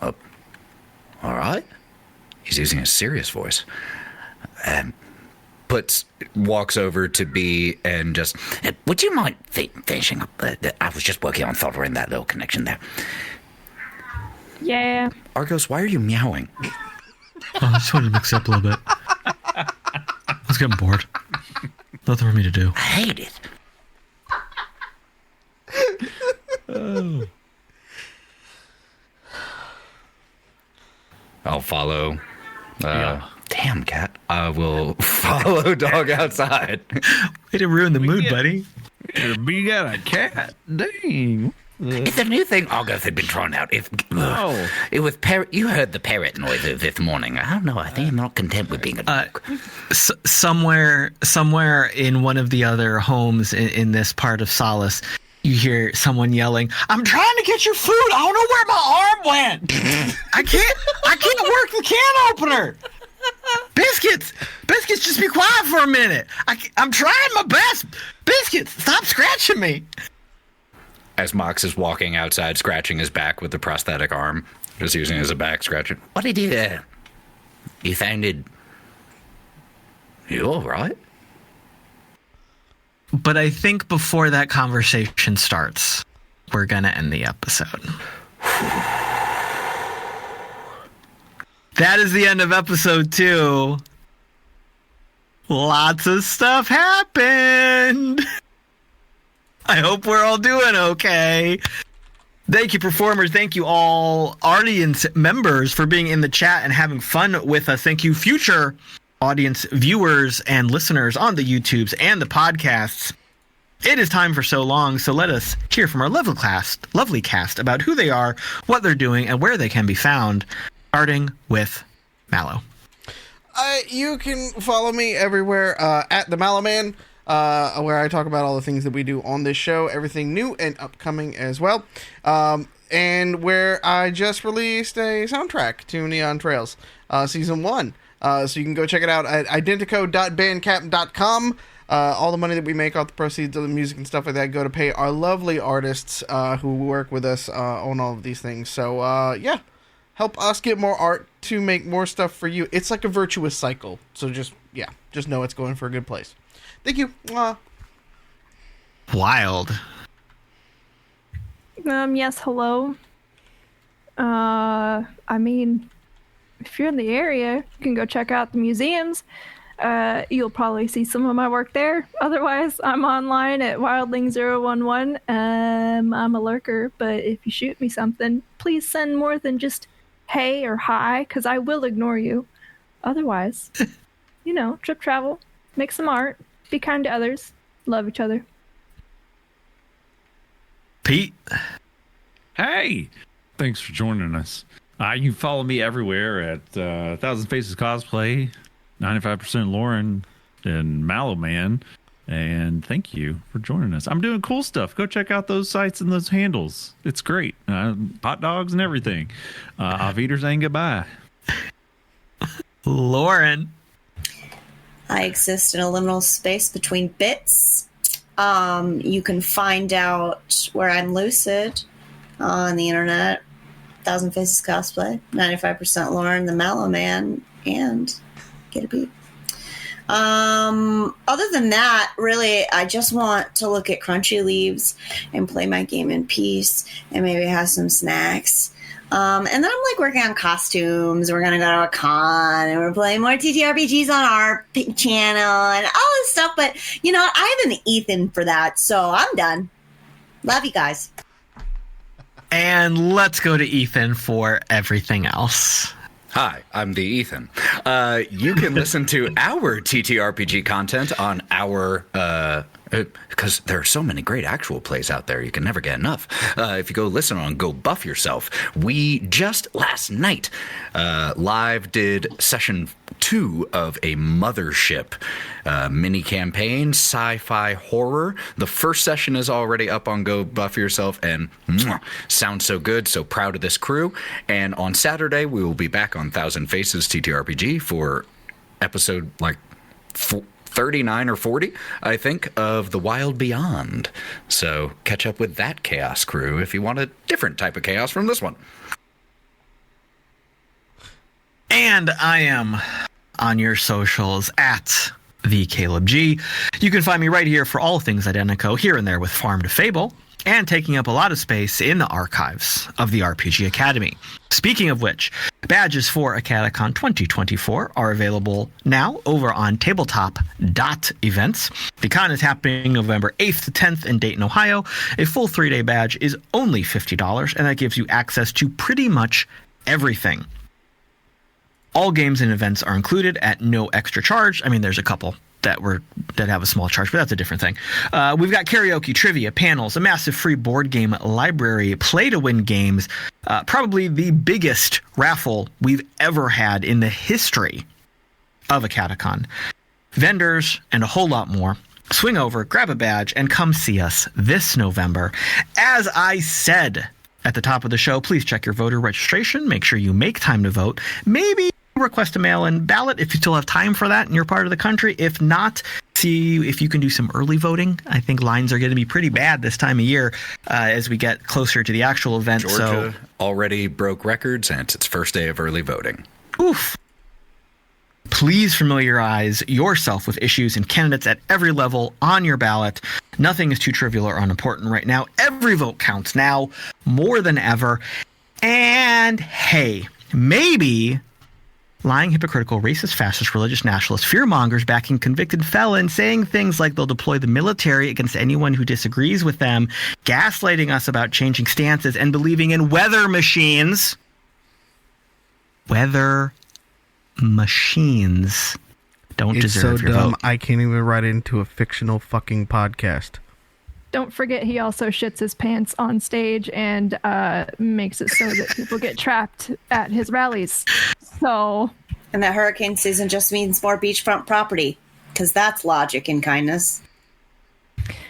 All right. He's using a serious voice. Walks over to B and just, Would you mind finishing up? I was just working on soldering that little connection there. Yeah. Argos, why are you meowing? I just wanted to mix it up a little bit. I was getting bored. Nothing for me to do. I hate it. I'll follow. Damn, cat. I will follow dog outside. Way to ruin the mood, buddy. You got a cat? Dang. It's a new thing Argos had been trying out. It was parrot. You heard the parrot noise this morning. I don't know. I think I'm not content with being a dog. Somewhere in one of the other homes in this part of Solace, you hear someone yelling, "I'm trying to get your food. I don't know where my arm went. I can't work the can opener. Biscuits, just be quiet for a minute. I'm trying my best. Biscuits, stop scratching me." as Mox is walking outside, scratching his back with the prosthetic arm, just using it as a back scratcher. What did you... You sounded... You all right? But I think before that conversation starts, we're going to end the episode. That is the end of episode 2. Lots of stuff happened. I hope we're all doing okay. Thank you, performers. Thank you, all audience members, for being in the chat and having fun with us. Thank you, future audience viewers and listeners on the YouTubes and the podcasts. It is time for So Long, so let us hear from our lovely cast about who they are, what they're doing, and where they can be found, starting with Mallo. You can follow me everywhere at the Mallo Man, where I talk about all the things that we do on this show, everything new and upcoming as well, and where I just released a soundtrack to Neon Trails, Season 1. So you can go check it out at IDENTECO.bandcamp.com. All the money that we make off the proceeds of the music and stuff like that go to pay our lovely artists who work with us on all of these things. So, yeah, help us get more art to make more stuff for you. It's like a virtuous cycle. So just know it's going for a good place. Thank you. Wild. Yes, hello. I mean, if you're in the area, you can go check out the museums. You'll probably see some of my work there. Otherwise, I'm online at Wildling011. I'm a lurker, but if you shoot me something, please send more than just hey or hi, because I will ignore you. Otherwise, trip travel, make some art, be kind to others, love each other. Pete. Hey, thanks for joining us. You can follow me everywhere at 1000 Faces Cosplay, 95% Lauren, and Mallo Man. And thank you for joining us. I'm doing cool stuff. Go check out those sites and those handles. It's great. Hot dogs and everything. Auf Wiedersehen, goodbye. Lauren. I exist in a liminal space between bits. You can find out where I'm lucid on the internet. 1000 Faces Cosplay, 95% Lauren, the Mallo Man, and get a beat. Other than that, really, I just want to look at crunchy leaves and play my game in peace and maybe have some snacks. And then I'm like working on costumes. We're going to go to a con and we're playing more TTRPGs on our channel and all this stuff. But you know what? I have an Ethan for that. So I'm done. Love you guys. And let's go to Ethan for everything else. Hi, I'm the Ethan. You can listen to our TTRPG content on our... because there are so many great actual plays out there, you can never get enough. If you go listen on Go Buff Yourself, we just last night live did session 2 of a Mothership mini campaign, sci-fi horror. The first session is already up on Go Buff Yourself, and sounds so good. So proud of this crew. And on Saturday, we will be back on 1000 Faces TTRPG for episode 39 or 40, I think, of The Wild Beyond. So catch up with that chaos crew if you want a different type of chaos from this one. And I am on your socials at the Caleb G. You can find me right here for all things Identico, here and there with Farm to Fable, and taking up a lot of space in the archives of the RPG Academy. Speaking of which, badges for Acadicon 2024 are available now over on tabletop.events. The con is happening November 8th to 10th in Dayton, Ohio. A full 3-day badge is only $50, and that gives you access to pretty much everything. All games and events are included at no extra charge. I mean, there's a couple that have a small charge, but that's a different thing. We've got karaoke, trivia, panels, a massive free board game library, play-to-win games, probably the biggest raffle we've ever had in the history of Acadicon. Vendors, and a whole lot more. Swing over, grab a badge, and come see us this November. As I said at the top of the show, please check your voter registration. Make sure you make time to vote. Maybe request a mail-in ballot if you still have time for that in your part of the country. If not, see if you can do some early voting. I think lines are going to be pretty bad this time of year as we get closer to the actual event. Georgia already broke records, and it's its first day of early voting. Oof. Please familiarize yourself with issues and candidates at every level on your ballot. Nothing is too trivial or unimportant right now. Every vote counts now more than ever. And hey, maybe lying, hypocritical, racist, fascist, religious nationalists, fearmongers backing convicted felons, saying things like they'll deploy the military against anyone who disagrees with them, gaslighting us about changing stances, and believing in weather machines. Weather machines don't deserve your vote. I can't even write it into a fictional fucking podcast. Don't forget, he also shits his pants on stage and makes it so that people get trapped at his rallies. So, and that hurricane season just means more beachfront property, because that's logic and kindness.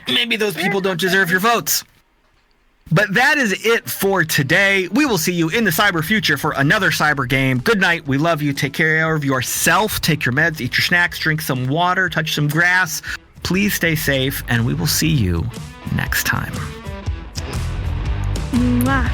Maybe those people don't deserve your votes. But that is it for today. We will see you in the cyber future for another cyber game. Good night. We love you. Take care of yourself. Take your meds, eat your snacks, drink some water, touch some grass. Please stay safe, and we will see you next time. Mwah.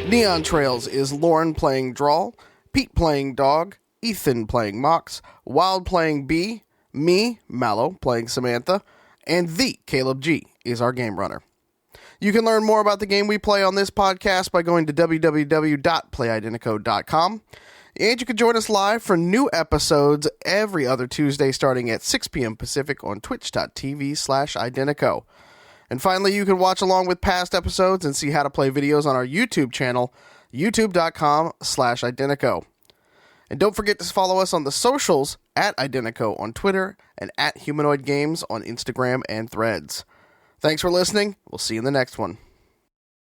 Neon Trails is Lauren playing Drall, Pete playing Dog, Ethan playing Mox, Wild playing Bee, me, Mallo, playing Samantha, and the Caleb G is our game runner. You can learn more about the game we play on this podcast by going to www.playidentico.com. And you can join us live for new episodes every other Tuesday starting at 6 p.m. Pacific on twitch.tv/Identico. And finally, you can watch along with past episodes and see how to play videos on our YouTube channel, youtube.com/Identico. And don't forget to follow us on the socials at Identico on Twitter and at Humanoid Games on Instagram and Threads. Thanks for listening. We'll see you in the next one.